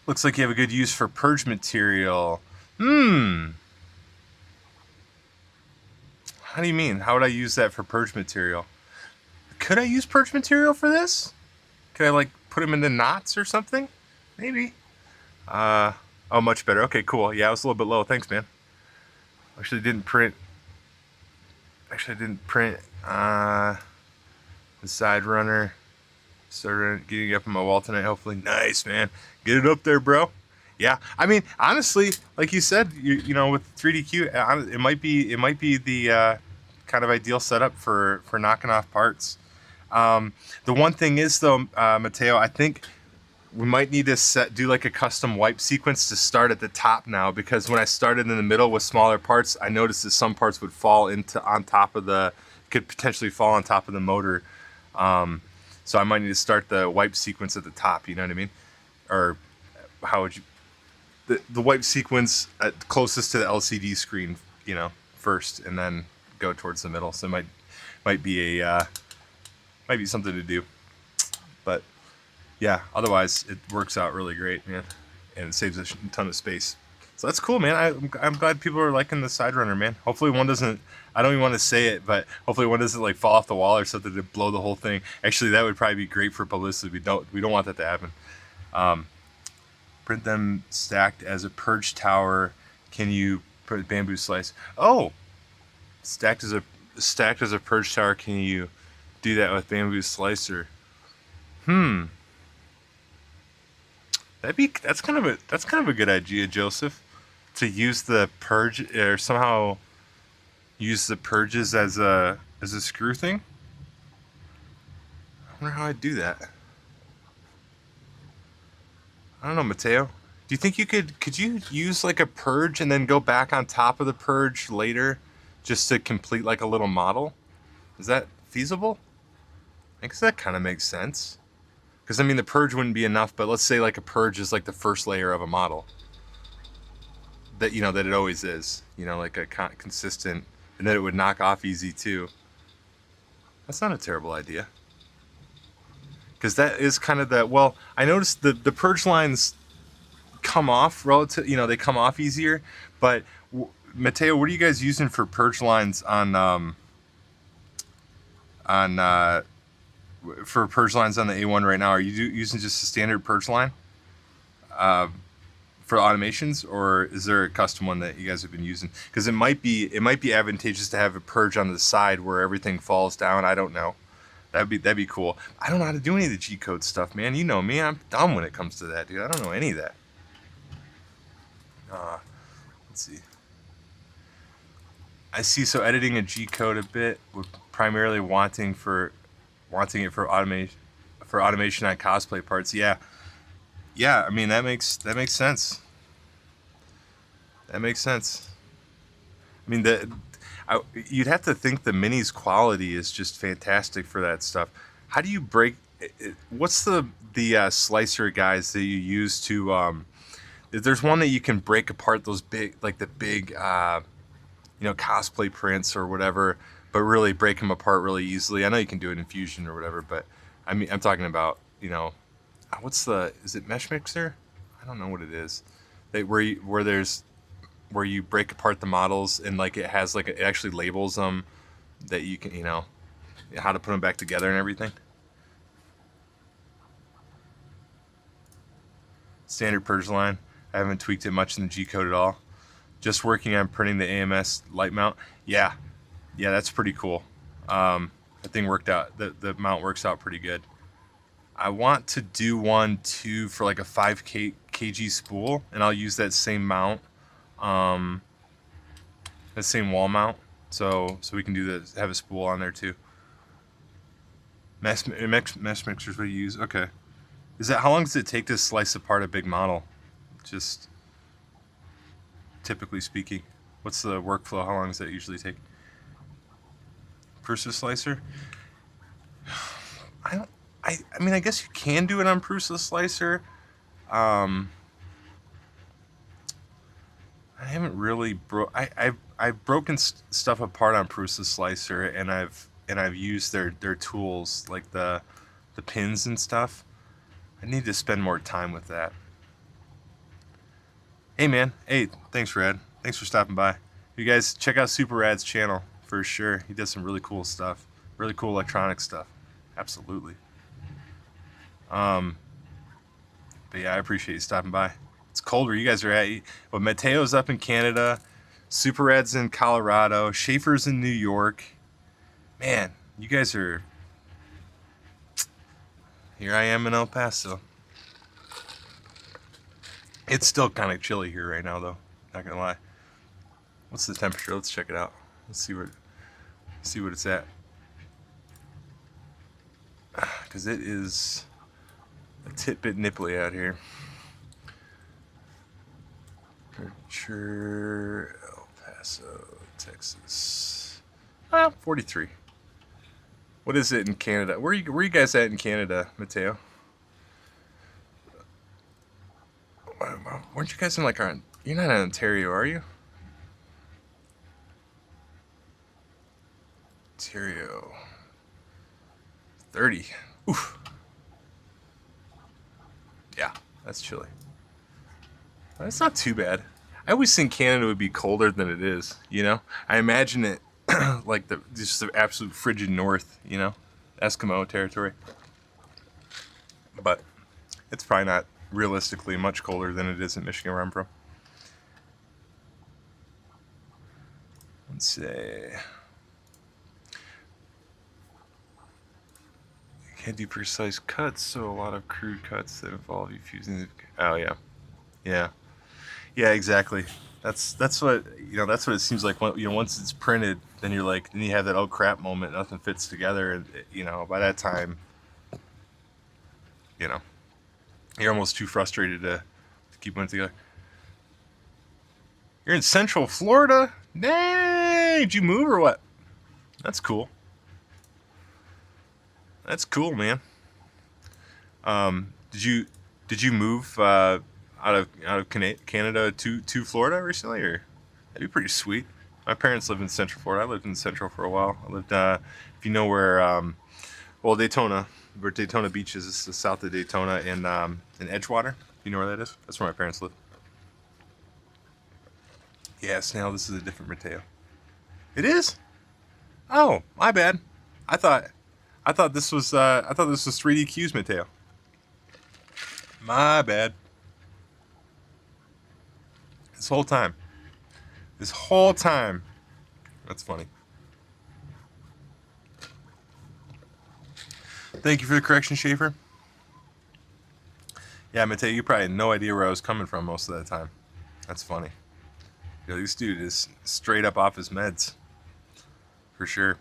Looks like you have a good use for purge material. How do you mean? How would I use that for purge material? Could I use purge material for this? Could I like put them into knots or something? Maybe. Oh, much better. Okay, cool. Yeah, I was a little bit low. Thanks, man. Actually, I didn't print the side runner. Started getting up on my wall tonight, hopefully. Nice, man. Get it up there, bro. Yeah, I mean, honestly, like you said, you know, with 3DQ, it might be the kind of ideal setup for knocking off parts. The one thing is, though, Mateo, I think we might need to do like a custom wipe sequence to start at the top now, because when I started in the middle with smaller parts, I noticed that some parts would fall could potentially fall on top of the motor. So I might need to start the wipe sequence at the top, you know what I mean? Or how would you, the wipe sequence closest to the LCD screen, you know, first, and then go towards the middle. So it might be something to do. But yeah, otherwise it works out really great, man, and it saves a ton of space. So that's cool, man. I'm glad people are liking the side runner, man. Hopefully one doesn't, I don't even want to say it, but hopefully one doesn't like fall off the wall or something to blow the whole thing. Actually, that would probably be great for publicity. We don't want that to happen. Print them stacked as a purge tower. Can you put bamboo slice? Oh, stacked as a purge tower. Can you do that with bamboo slicer? That's kind of a good idea, Joseph. To use the purge, or somehow use the purges as a screw thing. I wonder how I'd do that. I don't know, Mateo. Do you think could you use like a purge and then go back on top of the purge later just to complete like a little model? Is that feasible? I guess that kind of makes sense. Because I mean, the purge wouldn't be enough, but let's say like a purge is like the first layer of a model. That, you know, that it always is, you know, like a consistent, and that it would knock off easy too. That's not a terrible idea. Because that is kind of well, I noticed the purge lines come off relative, you know, they come off easier. But Mateo, what are you guys using for purge lines for purge lines on the A1 right now? Are you using just a standard purge line for automations, or is there a custom one that you guys have been using? Because it might be advantageous to have a purge on the side where everything falls down. I don't know. That'd be cool. I don't know how to do any of the G-code stuff, man. You know me. I'm dumb when it comes to that, dude. I don't know any of that. Let's see. I see. So editing a G-code a bit, with primarily wanting it for automation on cosplay parts. Yeah. I mean, that makes sense. That makes sense. I mean, you'd have to think the Mini's quality is just fantastic for that stuff. How do you break? What's the slicer guys that you use to? There's one that you can break apart those big, like the big, you know, cosplay prints or whatever, but really break them apart really easily. I know you can do it in Fusion or whatever, but I mean, I'm talking about, you know, is it Mesh Mixer? I don't know what it is. Where you break apart the models, and like it has like it actually labels them, that you can, you know, how to put them back together and everything. Standard purge line. I haven't tweaked it much in the G-code at all. Just working on printing the AMS light mount. Yeah, that's pretty cool. That thing worked out. The mount works out pretty good. I want to do one too for like a 5 kg spool, and I'll use that same mount, that same wall mount, so we can do this, have a spool on there too. Mesh mixers we use. Okay. Is that, how long does it take to slice apart a big model? Just typically speaking, what's the workflow? How long does that usually take? Prusa slicer? I mean, I guess you can do it on Prusa slicer. I haven't really I've broken stuff apart on Prusa slicer, and I've used their tools, like the pins and stuff. I need to spend more time with that. Hey man, hey, thanks Rad. Thanks for stopping by. You guys check out Super Rad's channel for sure. He does some really cool stuff, really cool electronic stuff. Absolutely. But yeah, I appreciate you stopping by. It's cold where you guys are at. But Mateo's up in Canada, Super Rad's in Colorado, Schaefer's in New York. Man, you guys are... Here I am in El Paso. It's still kind of chilly here right now, though. Not gonna lie. What's the temperature? Let's check it out. Let's see what it's at. Because it is a tit-bit nipply out here. Temperature, El Paso, Texas. 43. What is it in Canada? Where you guys at in Canada, Mateo? Weren't you guys in like you're not in Ontario, are you? Ontario. 30. Oof. Yeah, that's chilly. That's not too bad. I always think Canada would be colder than it is, you know? I imagine it like just the absolute frigid north, you know? Eskimo territory. But it's probably not realistically much colder than it is in Michigan, where I'm from. Let's say... Can't do precise cuts, so a lot of crude cuts that involve you fusing. Oh yeah, yeah, exactly. That's what That's what it seems like. When, once it's printed, then you're like, then you have that oh crap moment. Nothing fits together, and by that time, you're almost too frustrated to keep one together. You're in Central Florida? Dang! Did you move or what? That's cool. That's cool, man. Did you move out of Canada to Florida recently, or that'd be pretty sweet. My parents lived in Central Florida. I lived in Central for a while. I lived, if you know where, Daytona, where Daytona Beach is, it's the south of Daytona, in Edgewater. You know where that is? That's where my parents live. Yeah, Snail, this is a different Mateo. It is? Oh, my bad. I thought this was 3D Q's Mateo. My bad. This whole time. That's funny. Thank you for the correction, Schaefer. Yeah, Mateo, you probably had no idea where I was coming from most of that time. That's funny. This dude is straight up off his meds. For sure.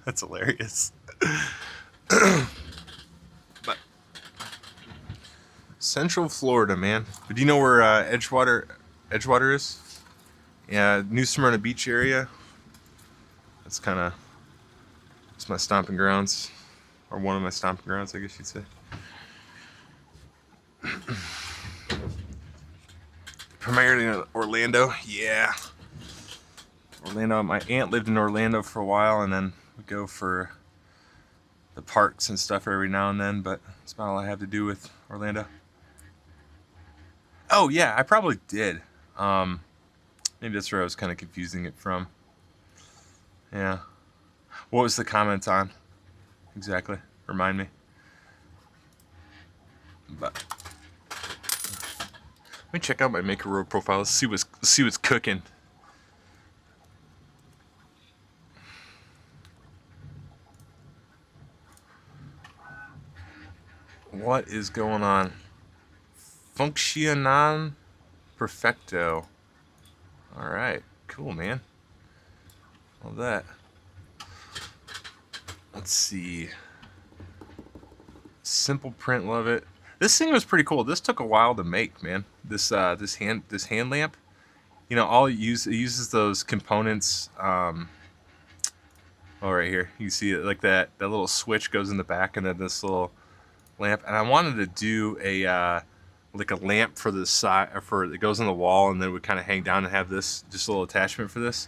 That's hilarious. But Central Florida, man. But do you know where Edgewater is? Yeah, New Smyrna Beach area. It's my stomping grounds, or one of my stomping grounds, I guess you'd say. Primarily in Orlando, yeah. Orlando. My aunt lived in Orlando for a while, and then we go for the parks and stuff every now and then, but that's about all I have to do with Orlando. Oh yeah, I probably did. Maybe that's where I was kind of confusing it from. Yeah. What was the comment on? Exactly. Remind me. But let me check out my MakerWorld profile. Let's see what's cooking. What is going on? Functionan perfecto. All right, cool, man. Love that. Let's see. Simple print, love it. This thing was pretty cool. This took a while to make, man. This hand lamp. You know, it uses those components. Oh, right here, you see it like that. That little switch goes in the back, and then this little lamp. And I wanted to do a like a lamp for the side, for it goes on the wall, and then it would kind of hang down and have this just a little attachment for this.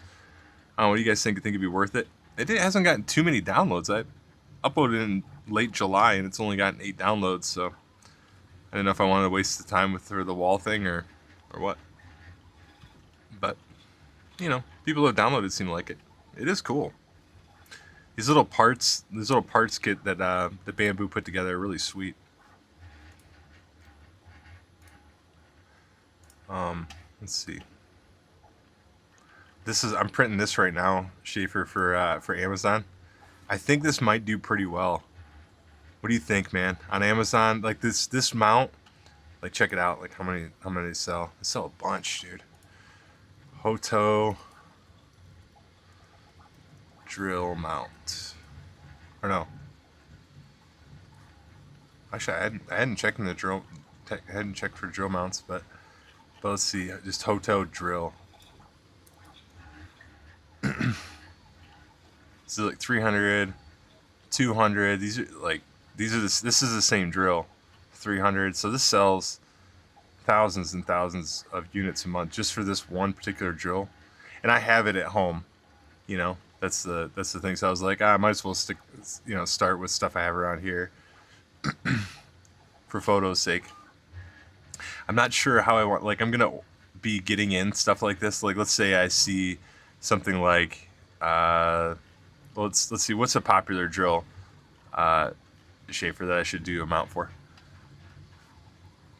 What do you guys think? You think it'd be worth it? It hasn't gotten too many downloads. I uploaded in late July, and it's only gotten 8 downloads. So I didn't know if I wanted to waste the time with the wall thing or what. But you know, people who have downloaded seem to like it. It is cool. These little parts kit that the Bamboo put together are really sweet. Let's see. I'm printing this right now, Schaefer, for Amazon. I think this might do pretty well. What do you think, man? On Amazon, like this mount, like check it out. Like how many they sell? They sell a bunch, dude. Hoto drill mount. Or no. Actually, I hadn't checked in the drill. I hadn't checked for drill mounts, but let's see. Just Hoto drill. So like 300, 200. This is the same drill. 300. So this sells thousands and thousands of units a month just for this one particular drill, and I have it at home. You know, that's the thing. So I was like, I might as well start with stuff I have around here for photos' sake. I'm not sure how I want. Like, I'm gonna be getting in stuff like this. Like, let's say I see something like, let's see, what's a popular drill, Schaefer, that I should do a mount for?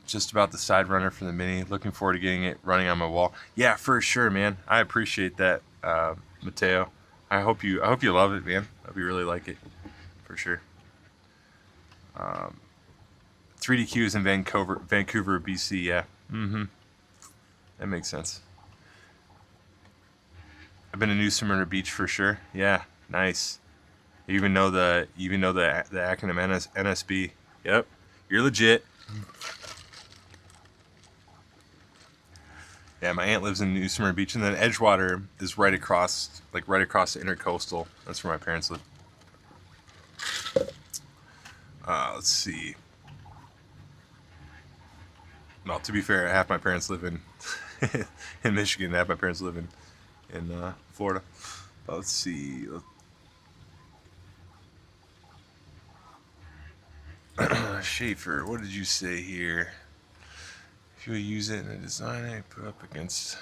Just about the side runner for the Mini. Looking forward to getting it running on my wall. Yeah, for sure, man. I appreciate that, Mateo. I hope you love it, man. I hope you really like it, for sure. 3DQ is in Vancouver, BC. Yeah. That makes sense. I've been to New Smyrna Beach for sure. Yeah, nice. You even know the acronym NSB. Yep, you're legit. Yeah, my aunt lives in New Smyrna Beach, and then Edgewater is right across the Intercoastal. That's where my parents live. Let's see. Well, to be fair, half my parents live in in Michigan, half my parents live in Florida. But let's see. Schaefer, what did you say here? If you use it in a design, I put up against.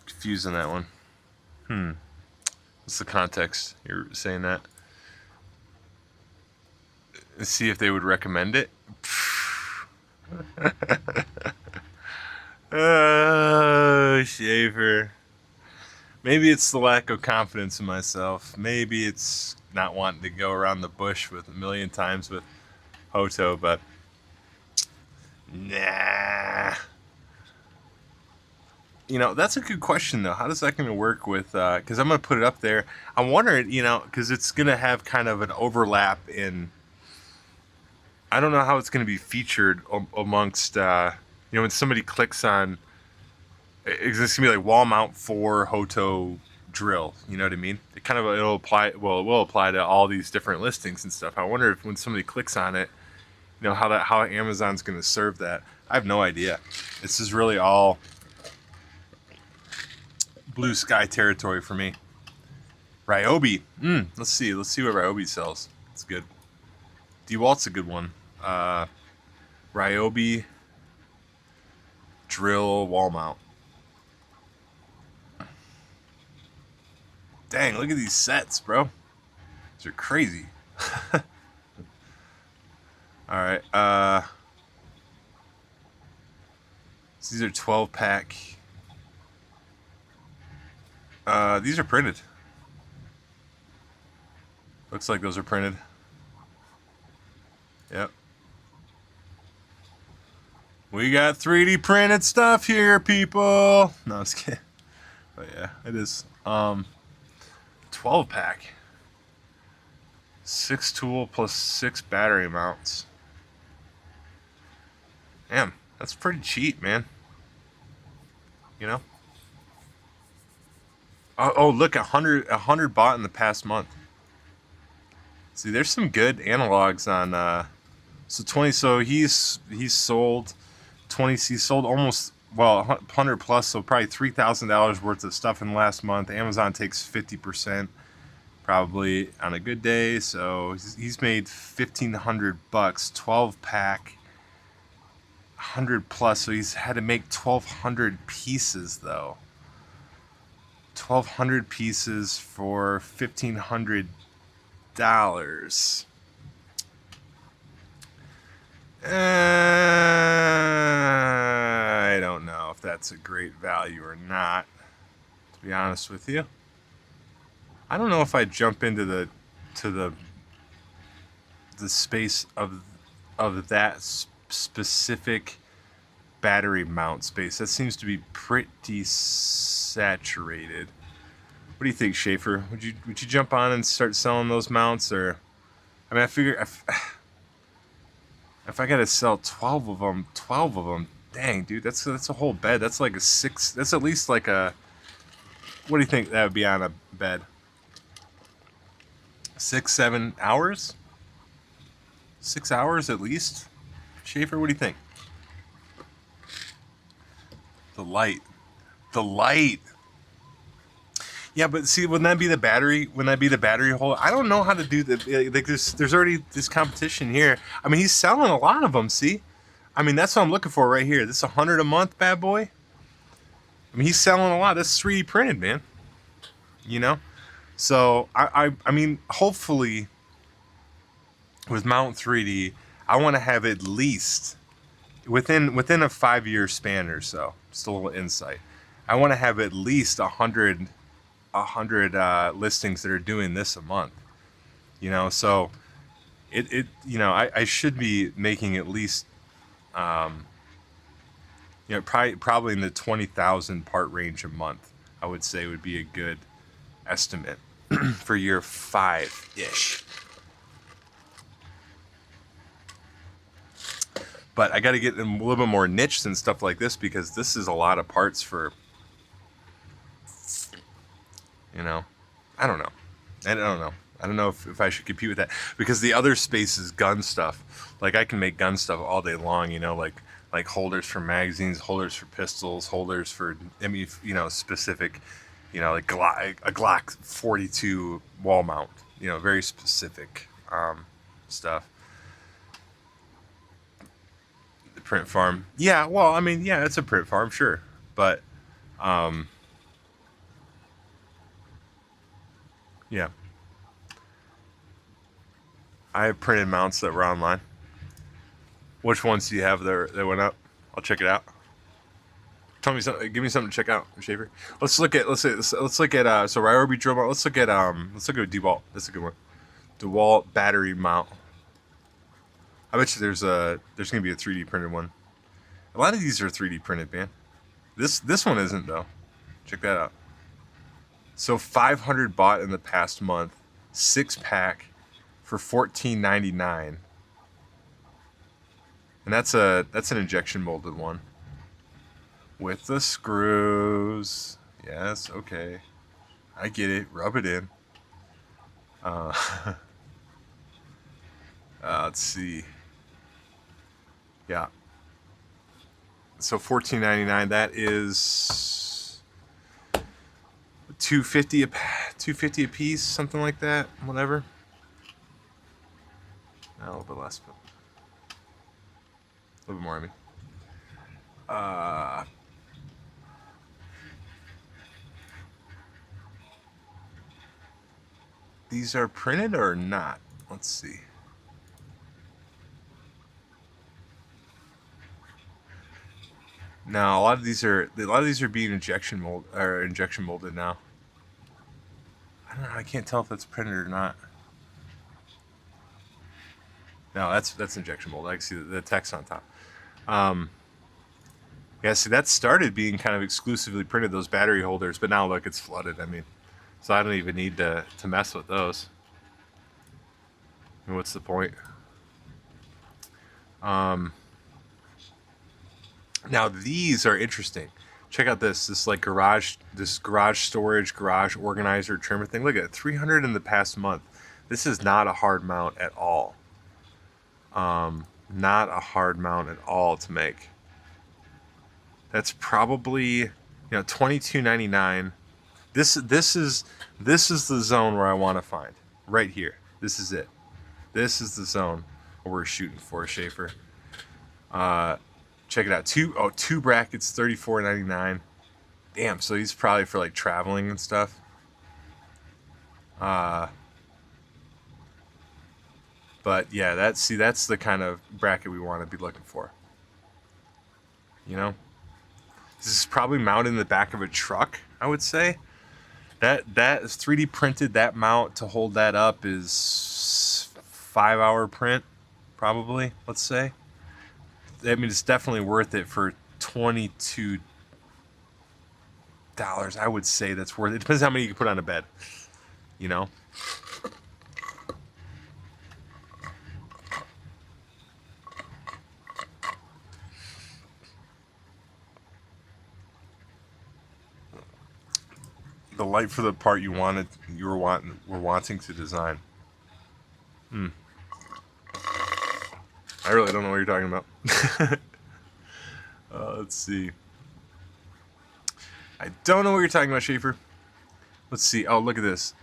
Confused on that one. What's the context? You're saying that? Let's see if they would recommend it. Oh, Schaefer. Maybe it's the lack of confidence in myself. Maybe it's not wanting to go around the bush with a million times with Hoto, but nah. You know, that's a good question, though. How is that going to work with, because I'm going to put it up there. I'm wondering, you know, because it's going to have kind of an overlap in, I don't know how it's going to be featured amongst, you know, when somebody clicks on, it's going to be like wall mount for Hoto drill. You know what I mean? It will apply to all these different listings and stuff. I wonder if when somebody clicks on it, you know, how Amazon's going to serve that. I have no idea. This is really all blue sky territory for me. Ryobi. Let's see what Ryobi sells. It's good. DeWalt's a good one. Ryobi drill wall mount. Dang, look at these sets, bro. These are crazy. Alright, so these are 12-pack. These are printed. Looks like those are printed. Yep. We got 3D printed stuff here, people. No, I was kidding. But yeah, it is. 12 pack. 6 tool plus 6 battery mounts. Damn, that's pretty cheap, man. You know? Oh, look, 100 bought in the past month. See, there's some good analogs on. So 20. So he's sold 20. He sold almost 100 plus. So probably $3,000 worth of stuff in the last month. Amazon takes 50%, probably on a good day. So he's made $1,500. 12 pack. 100 plus. So he's had to make 1,200 pieces though. 1,200 pieces for $1,500. I don't know if that's a great value or not, to be honest with you. I don't know if I jump into the space of that specific battery mount space. That seems to be pretty saturated. What do you think, Schaefer? Would you jump on and start selling those mounts? Or, I mean, I figure if I gotta sell 12 of them, dang, dude, that's a whole bed. That's like a 6. That's at least like a. What do you think that would be on a bed? 6-7 hours. 6 hours at least. Schaefer, what do you think? The light. Yeah, but see, wouldn't that be the battery? Wouldn't that be the battery hole? I don't know how to do that. Like, there's already this competition here. I mean, he's selling a lot of them. See, I mean, that's what I'm looking for right here. This is 100 a month, bad boy. I mean, he's selling a lot. That's 3D printed, man. You know, so I mean, hopefully, with Mount 3D, I want to have at least within a 5-year span or so. Just a little insight. I want to have at least 100 listings that are doing this a month, you know, so it you know, I should be making at least you know, probably in the 20,000 part range a month. I would say would be a good estimate for year 5-ish. But I got to get in a little bit more niche and stuff like this, because this is a lot of parts for, you know, I don't know. I don't know if I should compete with that, because the other space is gun stuff. Like, I can make gun stuff all day long, you know, like holders for magazines, holders for pistols, holders for, I mean, you know, specific, you know, like a Glock 42 wall mount, you know, very specific stuff. The print farm. Yeah, well, I mean, yeah, it's a print farm, sure. But, yeah. I have printed mounts that were online. Which ones do you have that went up? I'll check it out. Tell me something. Give me something to check out, Schaefer. Let's look at so Ryobi drill mount. Let's look at DeWalt. That's a good one. DeWalt battery mount. I bet you there's gonna be a 3D printed one. A lot of these are 3D printed, man. This one isn't though. Check that out. So 500 bought in the past month, 6-pack for $14.99. And that's an injection molded one. With the screws. Yes, okay. I get it. Rub it in. Let's see. Yeah. So $14.99. That is $2.50 a piece, something like that. Whatever. A little bit less, but a little bit more. I mean. These are printed or not? Let's see. No, a lot of these are being injection molded now. I don't know. I can't tell if that's printed or not. No, that's injection mold. I can see the text on top. Yeah, see, that started being kind of exclusively printed, those battery holders, but now look, it's flooded. I mean, so I don't even need to mess with those. I mean, what's the point? Now these are interesting. Check out this like garage storage, garage organizer trimmer thing. Look at it, 300 in the past month. This is not a hard mount at all. Not a hard mount at all to make. That's probably, $22.99. This is the zone where I want to find. Right here. This is it. This is the zone where we're shooting for, Schaefer. Check it out. Two brackets, $34.99. Damn, so these probably for like traveling and stuff. But yeah, that's the kind of bracket we want to be looking for. This is probably mounted in the back of a truck, I would say. That is 3D printed. That mount to hold that up is 5-hour print, probably, let's say. I mean, it's definitely worth it for $22. I would say that's worth it. It depends how many you can put on a bed, The light for the part you were wanting to design. I really don't know what you're talking about. Let's see. I don't know what you're talking about, Schaefer. Let's see. Oh, look at this.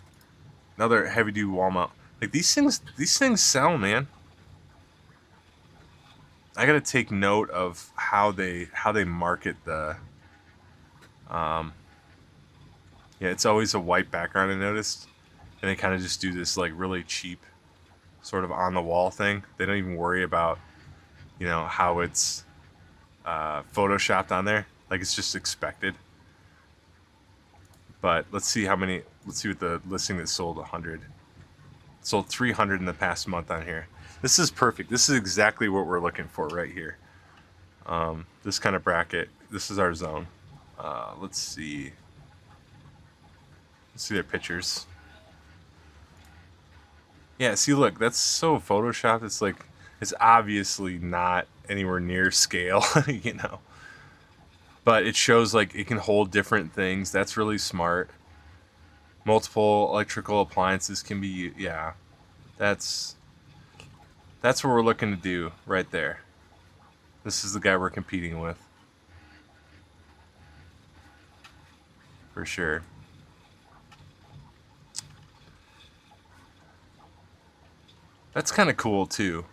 Another heavy-duty wall mount. Like these things sell, man. I gotta take note of how they market the. Yeah, it's always a white background, I noticed, and they kind of just do this like really cheap, sort of on the wall thing. They don't even worry about, how it's photoshopped on there. Like it's just expected. But let's see what the listing that sold 100. Sold 300 in the past month on here. This is perfect. This is exactly what we're looking for right here. This kind of bracket. This is our zone. Let's see. Let's see their pictures. Yeah, see, look, that's so photoshopped. It's like, it's obviously not anywhere near scale, But it shows like it can hold different things. That's really smart. Multiple electrical appliances can be, yeah. That's what we're looking to do right there. This is the guy we're competing with. For sure. That's kind of cool too.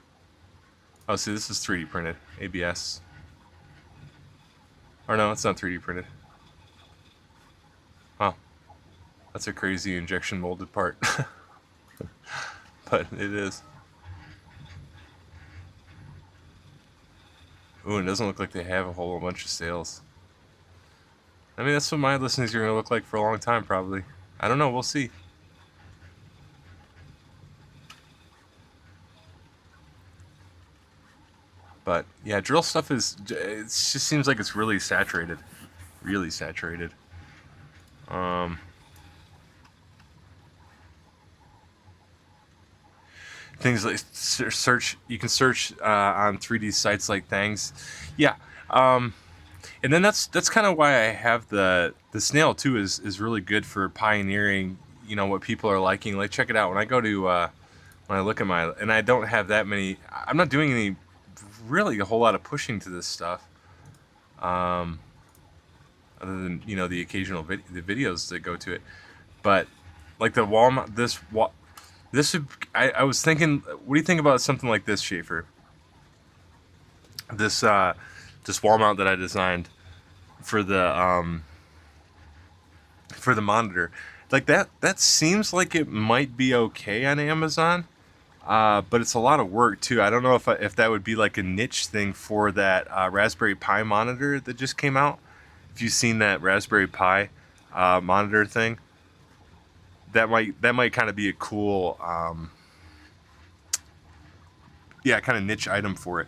Oh, see, this is 3D printed. ABS. Or no, it's not 3D printed. Oh, that's a crazy injection molded part. But it is. Ooh, it doesn't look like they have a whole bunch of sales. I mean, that's what my listings are going to look like for a long time, probably. I don't know. We'll see. But yeah, drill stuff it just seems like it's really saturated. Really saturated. Things like search, you can search on 3D sites like things. Yeah. And then that's kind of why I have the snail too is really good for pioneering, what people are liking. Like check it out. When I go to when I look at and I don't have that many, I'm not doing really a whole lot of pushing to this stuff. Other than, the occasional the videos that go to it. But like the wall mount, I was thinking, what do you think about something like this, Schaefer? This wall mount that I designed for the monitor. Like that seems like it might be okay on Amazon. But it's a lot of work too. I don't know if that would be like a niche thing for that Raspberry Pi monitor that just came out. If you've seen that Raspberry Pi monitor thing, that might kind of be a cool yeah, kind of niche item for it.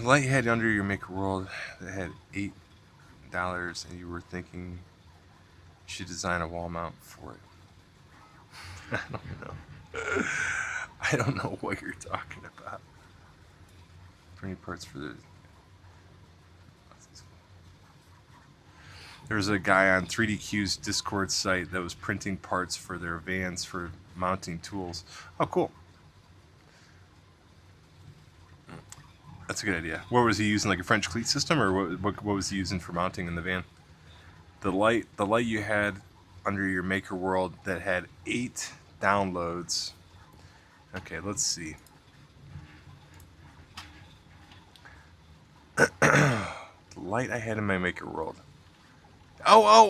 Light head under your MakerWorld that had $8 and you were thinking you should design a wall mount for it. I don't know. I don't know what you're talking about. Printing parts for the... There was a guy on 3DQ's Discord site that was printing parts for their vans for mounting tools. Oh, cool. That's a good idea. What was he using, like a French cleat system, or what was he using for mounting in the van? The light you had under your MakerWorld that had 8 downloads. Okay, let's see. The light I had in my MakerWorld. Oh!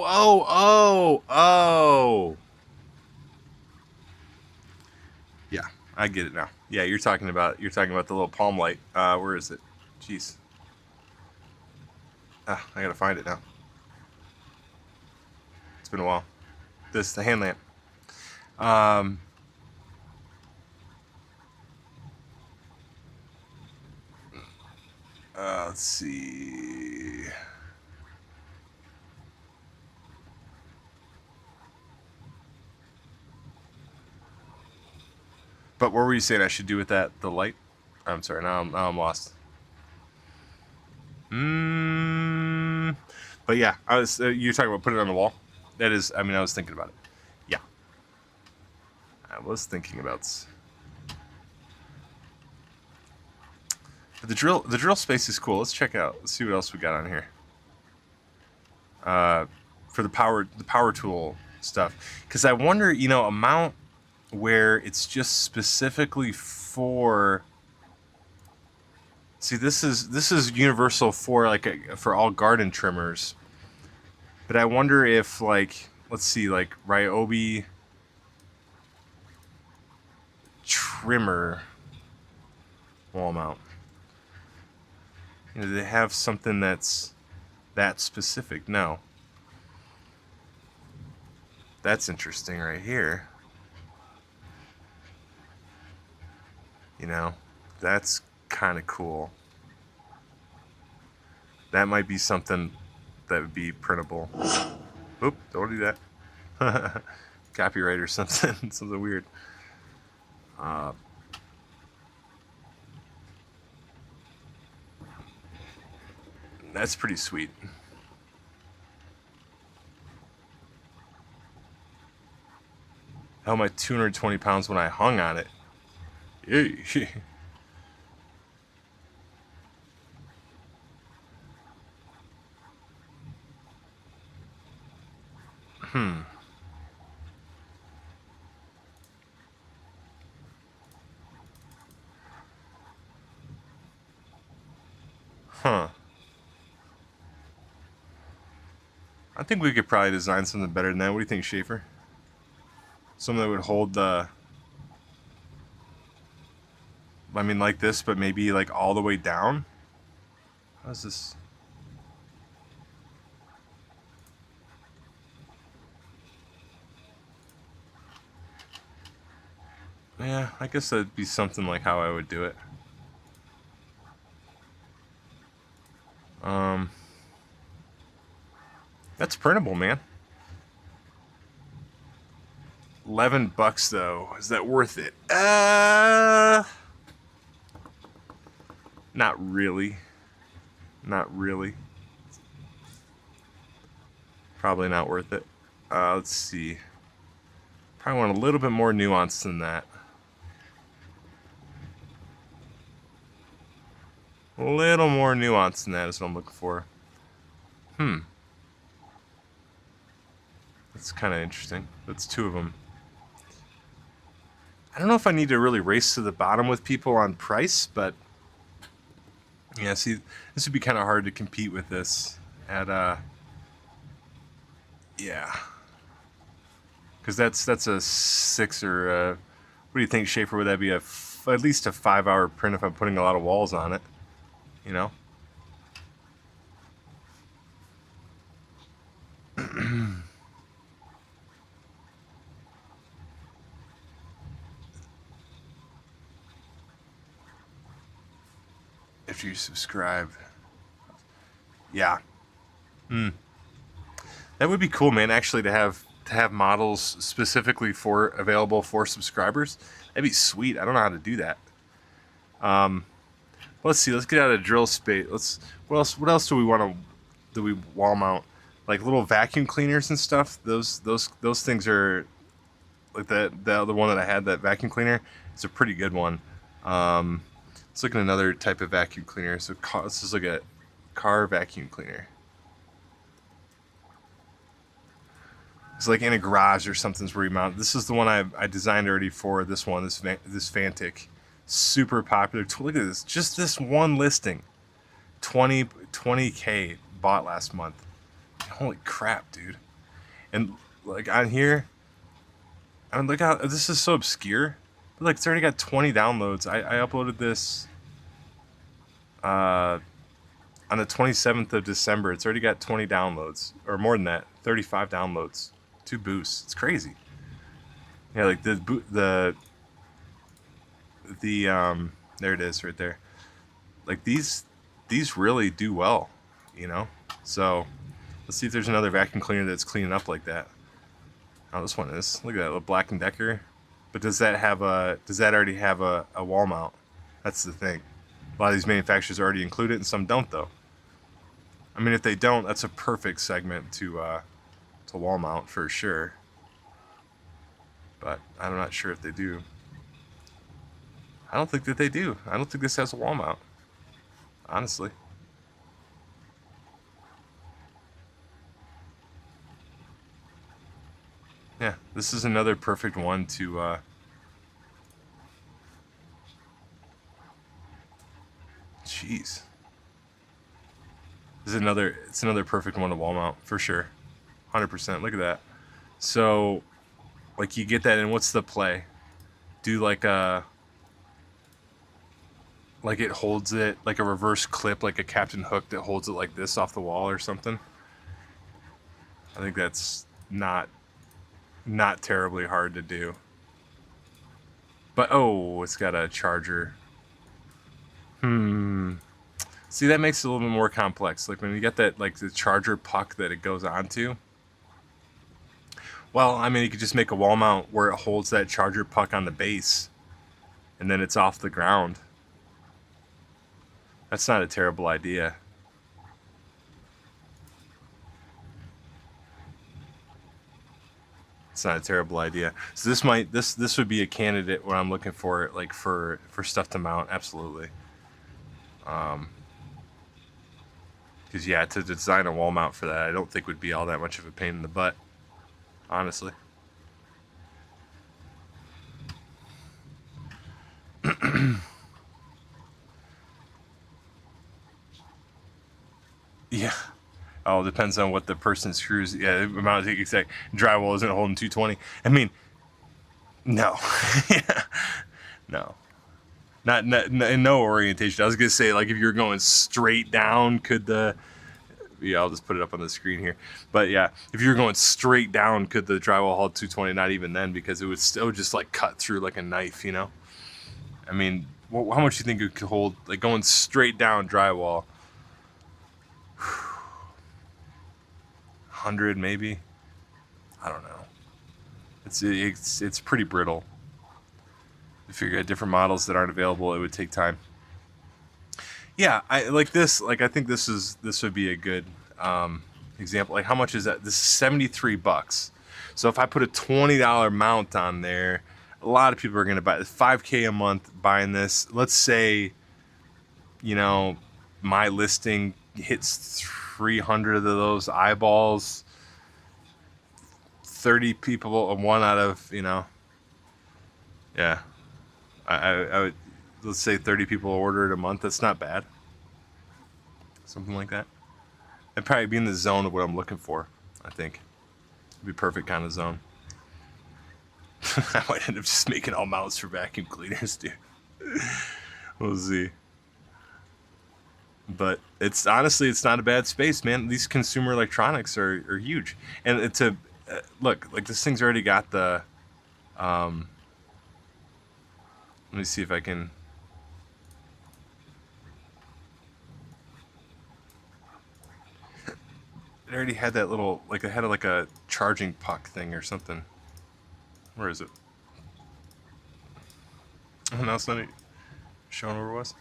Yeah, I get it now. Yeah, you're talking about the little palm light. Where is it? Jeez. I gotta find it now. It's been a while. The hand lamp. Let's see. But what were you saying I should do with that? The light? I'm sorry. Now I'm lost. But yeah, I was. You're talking about putting it on the wall. That is. I mean, I was thinking about it. Yeah, I was thinking about. But the drill space is cool. Let's check out. Let's see what else we got on here. For the power tool stuff, because I wonder, a mount where it's just specifically for. See, this is universal for for all garden trimmers. But I wonder if let's see, Ryobi trimmer wall mount. Do they have something that's that specific? No. That's interesting right here. That's kind of cool. That might be something that would be printable. Oop, don't do that. Copyright or something. Something weird. That's pretty sweet. Held my 220 pounds when I hung on it. Yay. Huh. I think we could probably design something better than that. What do you think, Schaefer? Something that would hold the... I mean, like this, but maybe all the way down? How's this? Yeah, I guess that'd be something like how I would do it. That's printable, man. $11 though. Is that worth it? Not really. Not really. Probably not worth it. Let's see. Probably want a little bit more nuance than that. A little more nuance than that is what I'm looking for. That's kind of interesting. That's 2 of them. I don't know if I need to really race to the bottom with people on price, but yeah, see, this would be kind of hard to compete with this at yeah, because that's a 6 or what do you think, Schaefer? Would that be at least a 5-hour print if I'm putting a lot of walls on it? If you subscribe. Yeah. That would be cool, man, actually, to have models specifically available for subscribers. That'd be sweet. I don't know how to do that. Let's see. Let's get out of drill space. What else do we want to wall mount? Like little vacuum cleaners and stuff. Those things are like the other one that I had, that vacuum cleaner. It's a pretty good one. Let's look at another type of vacuum cleaner. So let's just look at car vacuum cleaner. It's like in a garage or something's where you mount. This is the one I designed already for this one. This Fantic, super popular. Look at this. Just this one listing, 20K bought last month. Holy crap, dude! And like on here, I mean, look how this is so obscure. But like, it's already got 20 downloads. I uploaded this on the 27th of December. It's already got 20 downloads, or more than that, 35 downloads, 2 boosts. It's crazy. Yeah, like the there it is right there. Like these really do well, you know. So let's see if there's another vacuum cleaner that's cleaning up like that. Oh, this one is. Look at that little Black & Decker. But does that already have a wall mount? That's the thing. A lot of these manufacturers already include it, and some don't, though. I mean, if they don't, that's a perfect segment to wall mount for sure. But I'm not sure if they do. I don't think that they do. I don't think this has a wall mount, honestly. Yeah, this is another perfect one to jeez. It's another perfect one to wall mount for sure. 100%. Look at that. So like you get that, and what's the play? Do like it holds it like a reverse clip, like a Captain Hook that holds it like this off the wall or something. I think that's not terribly hard to do. But oh, it's got a charger. See, that makes it a little bit more complex. Like when you get that, like the charger puck that it goes onto. Well, I mean, you could just make a wall mount where it holds that charger puck on the base, and then it's off the ground. That's not a terrible idea. It's not a terrible idea. So this would be a candidate where I'm looking for, like, for stuff to mount. Absolutely. Because yeah, to design a wall mount for that, I don't think would be all that much of a pain in the butt, honestly. Yeah. Oh, it depends on what the person screws. Yeah, the amount of exact drywall isn't holding 220. I mean, no. Yeah. No. Not in no orientation. I was gonna say, like, if you're going straight down, could the I'll just put it up on the screen here. But yeah, if you're going straight down, could the drywall hold 220? Not even then, because it would still just like cut through like a knife, you know. I mean, how much do you think it could hold? Like going straight down drywall. 100 maybe. I don't know. It's pretty brittle. To figure out different models that aren't available, it would take time. Yeah, I like this. Like, I think this would be a good example. Like, how much is that? This is $73. So if I put a $20 mount on there, a lot of people are going to buy it. $5K a month buying this. Let's say, you know, my listing hits 300 of those eyeballs. 30 people, one out of, you know, yeah. I would, let's say 30 people order it a month. That's not bad. Something like that. I'd probably be in the zone of what I'm looking for, I think. It'd be perfect kind of zone. I might end up just making all mounts for vacuum cleaners, dude. We'll see. But it's honestly, it's not a bad space, man. These consumer electronics are huge, and it's a look, like this thing's already got the. Let me see if I can. It already had that little, like it had like a charging puck thing or something. Where is it? Oh, no, it's not showing where it was.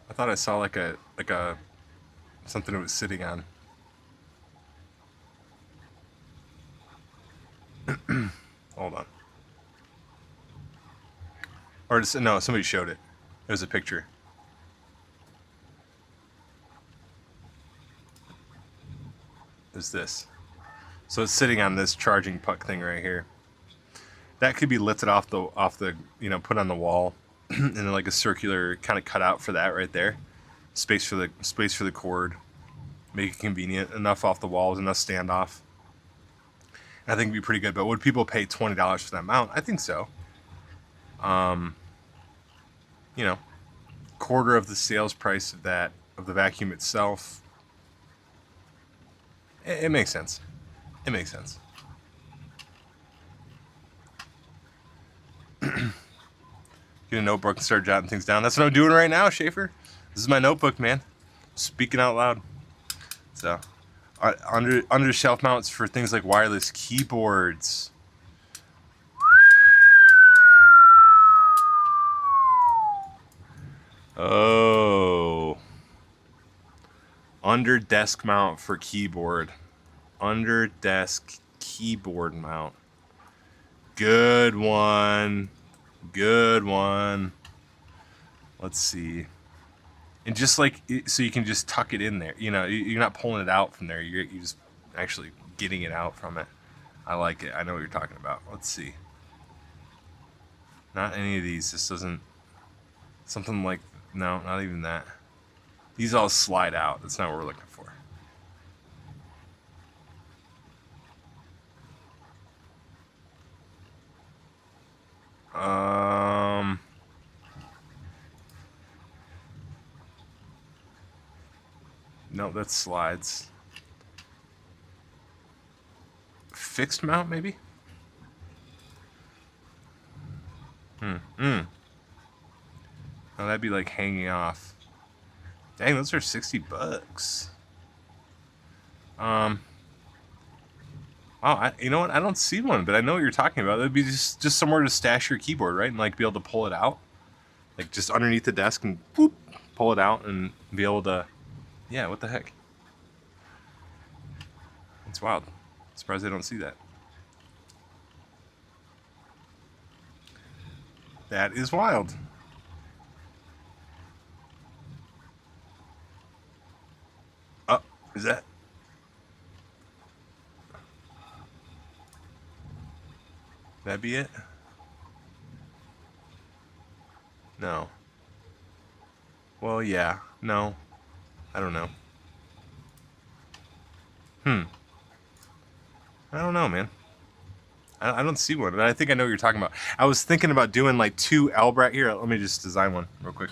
I thought I saw like a something it was sitting on. Hold on. Or just, no, somebody showed it. It was a picture. Is this? So it's sitting on this charging puck thing right here. That could be lifted off the put on the wall, and then like a circular kind of cutout for that right there. Space for the cord. Make it convenient enough off the walls, enough standoff. I think it'd be pretty good. But would people pay $20 for that mount? I think so. Quarter of the sales price of the vacuum itself. It makes sense. It makes sense. Get a notebook and start jotting things down. That's what I'm doing right now, Schaefer. This is my notebook, man. Speaking out loud. So, under shelf mounts for things like wireless keyboards. Oh. Under desk mount for keyboard. Under desk keyboard mount. Good one. Good one. Let's see. And just like, so you can just tuck it in there. You know, you're not pulling it out from there. You're just actually getting it out from it. I like it. I know what you're talking about. Let's see. Not any of these. This doesn't. Something like, no, not even that. These all slide out. That's not what we're looking for. No, that's slides. Fixed mount, maybe? Oh, that'd be like hanging off. Dang, those are $60. Oh, you know what? I don't see one, but I know what you're talking about. That'd be just somewhere to stash your keyboard, right? And like be able to pull it out, like just underneath the desk and whoop, pull it out and be able to. Yeah, what the heck? It's wild. Surprised I don't see that. That is wild. Oh, is that? That'd be it? No. Well, yeah. No. I don't know. I don't know, man. I don't see one, but I think I know what you're talking about. I was thinking about doing like two Albrat here. Let me just design one real quick.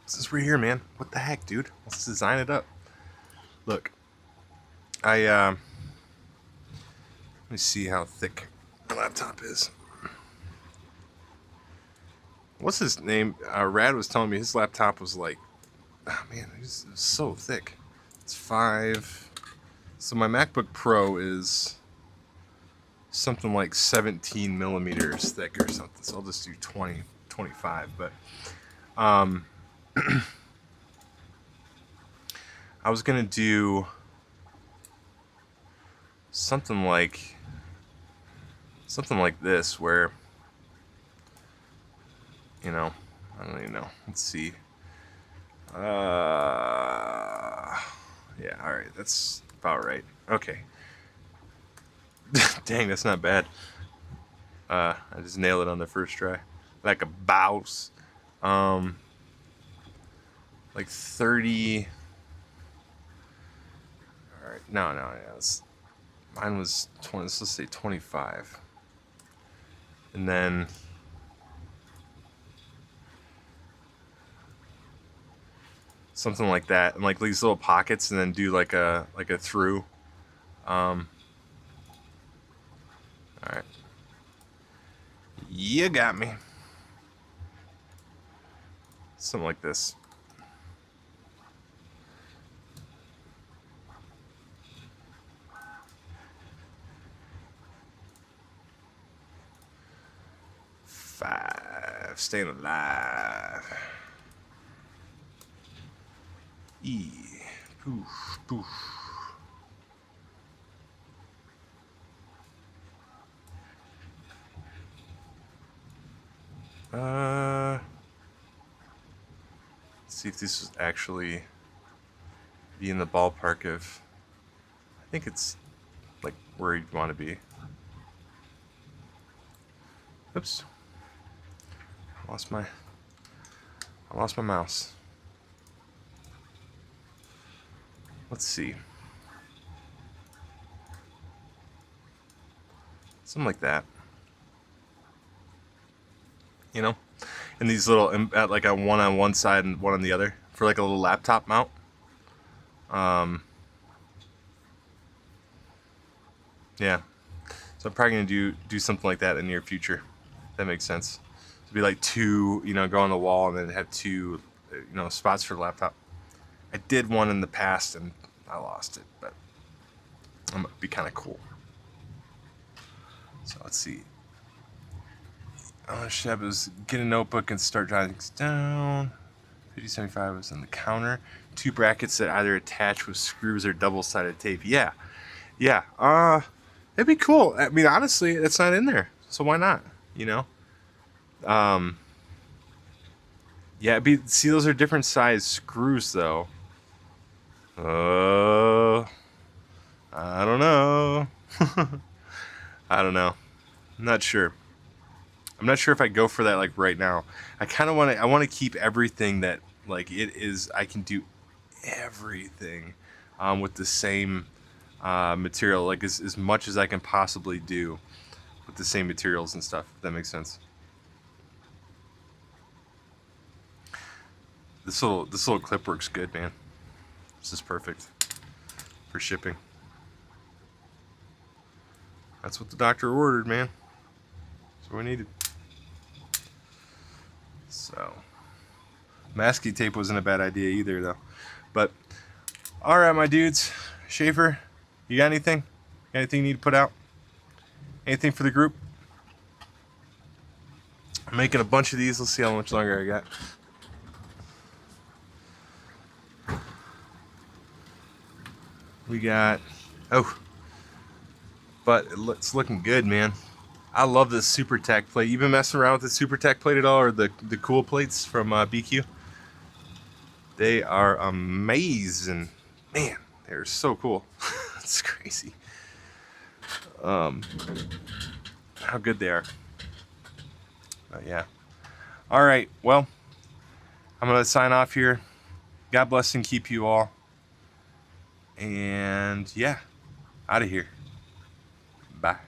Since we're here, man, what the heck, dude? Let's design it up. Look, let me see how thick my laptop is. What's his name? Rad was telling me his laptop was like, oh man, it's so thick. It's 5. So my MacBook Pro is something like 17 millimeters thick or something. So I'll just do 20, 25. But I was gonna do something like this, where, you know, I don't even know. Let's see. Yeah, all right, that's about right. Okay. Dang, that's not bad. I just nailed it on the first try, like a bouse. Like 30. All right, no, yeah, mine was 20. Let's say 25, and then something like that, and like these little pockets, and then do like a through. All right, you got me. Something like this. Five, staying alive. E, poof, poof. Let's see if this is actually be in the ballpark of. I think it's like where you'd want to be. Oops. I lost my mouse. Let's see. Something like that. You know? And these little, at like a one on one side and one on the other for like a little laptop mount. Yeah. So I'm probably gonna do something like that in the near future. If that makes sense. To be like two, you know, go on the wall and then have two, you know, spots for the laptop. I did one in the past and I lost it, but it might be kind of cool. So let's see. Sheb is get a notebook and start jotting things down. 5075 was on the counter. Two brackets that either attach with screws or double-sided tape. Yeah. It'd be cool. I mean, honestly, it's not in there, so why not? You know. Yeah. See, those are different size screws, though. I don't know. I don't know. I'm not sure. I'm not sure if I go for that like right now. I kind of want to. I want to keep everything that like it is. I can do everything with the same material, like as much as I can possibly do with the same materials and stuff. If that makes sense. This little clip works good, man. This is perfect for shipping. That's what the doctor ordered, man. That's what we needed. So, masking tape wasn't a bad idea either, though. But, all right, my dudes. Schaefer, you got anything? Anything you need to put out? Anything for the group? I'm making a bunch of these. Let's see how much longer I got. We got, but it's looking good, man. I love this Super Tack plate. You been messing around with the Super Tack plate at all, or the cool plates from BQ? They are amazing, man. They're so cool. It's crazy. How good they are. But yeah. All right. Well, I'm gonna sign off here. God bless and keep you all. And yeah, out of here. Bye.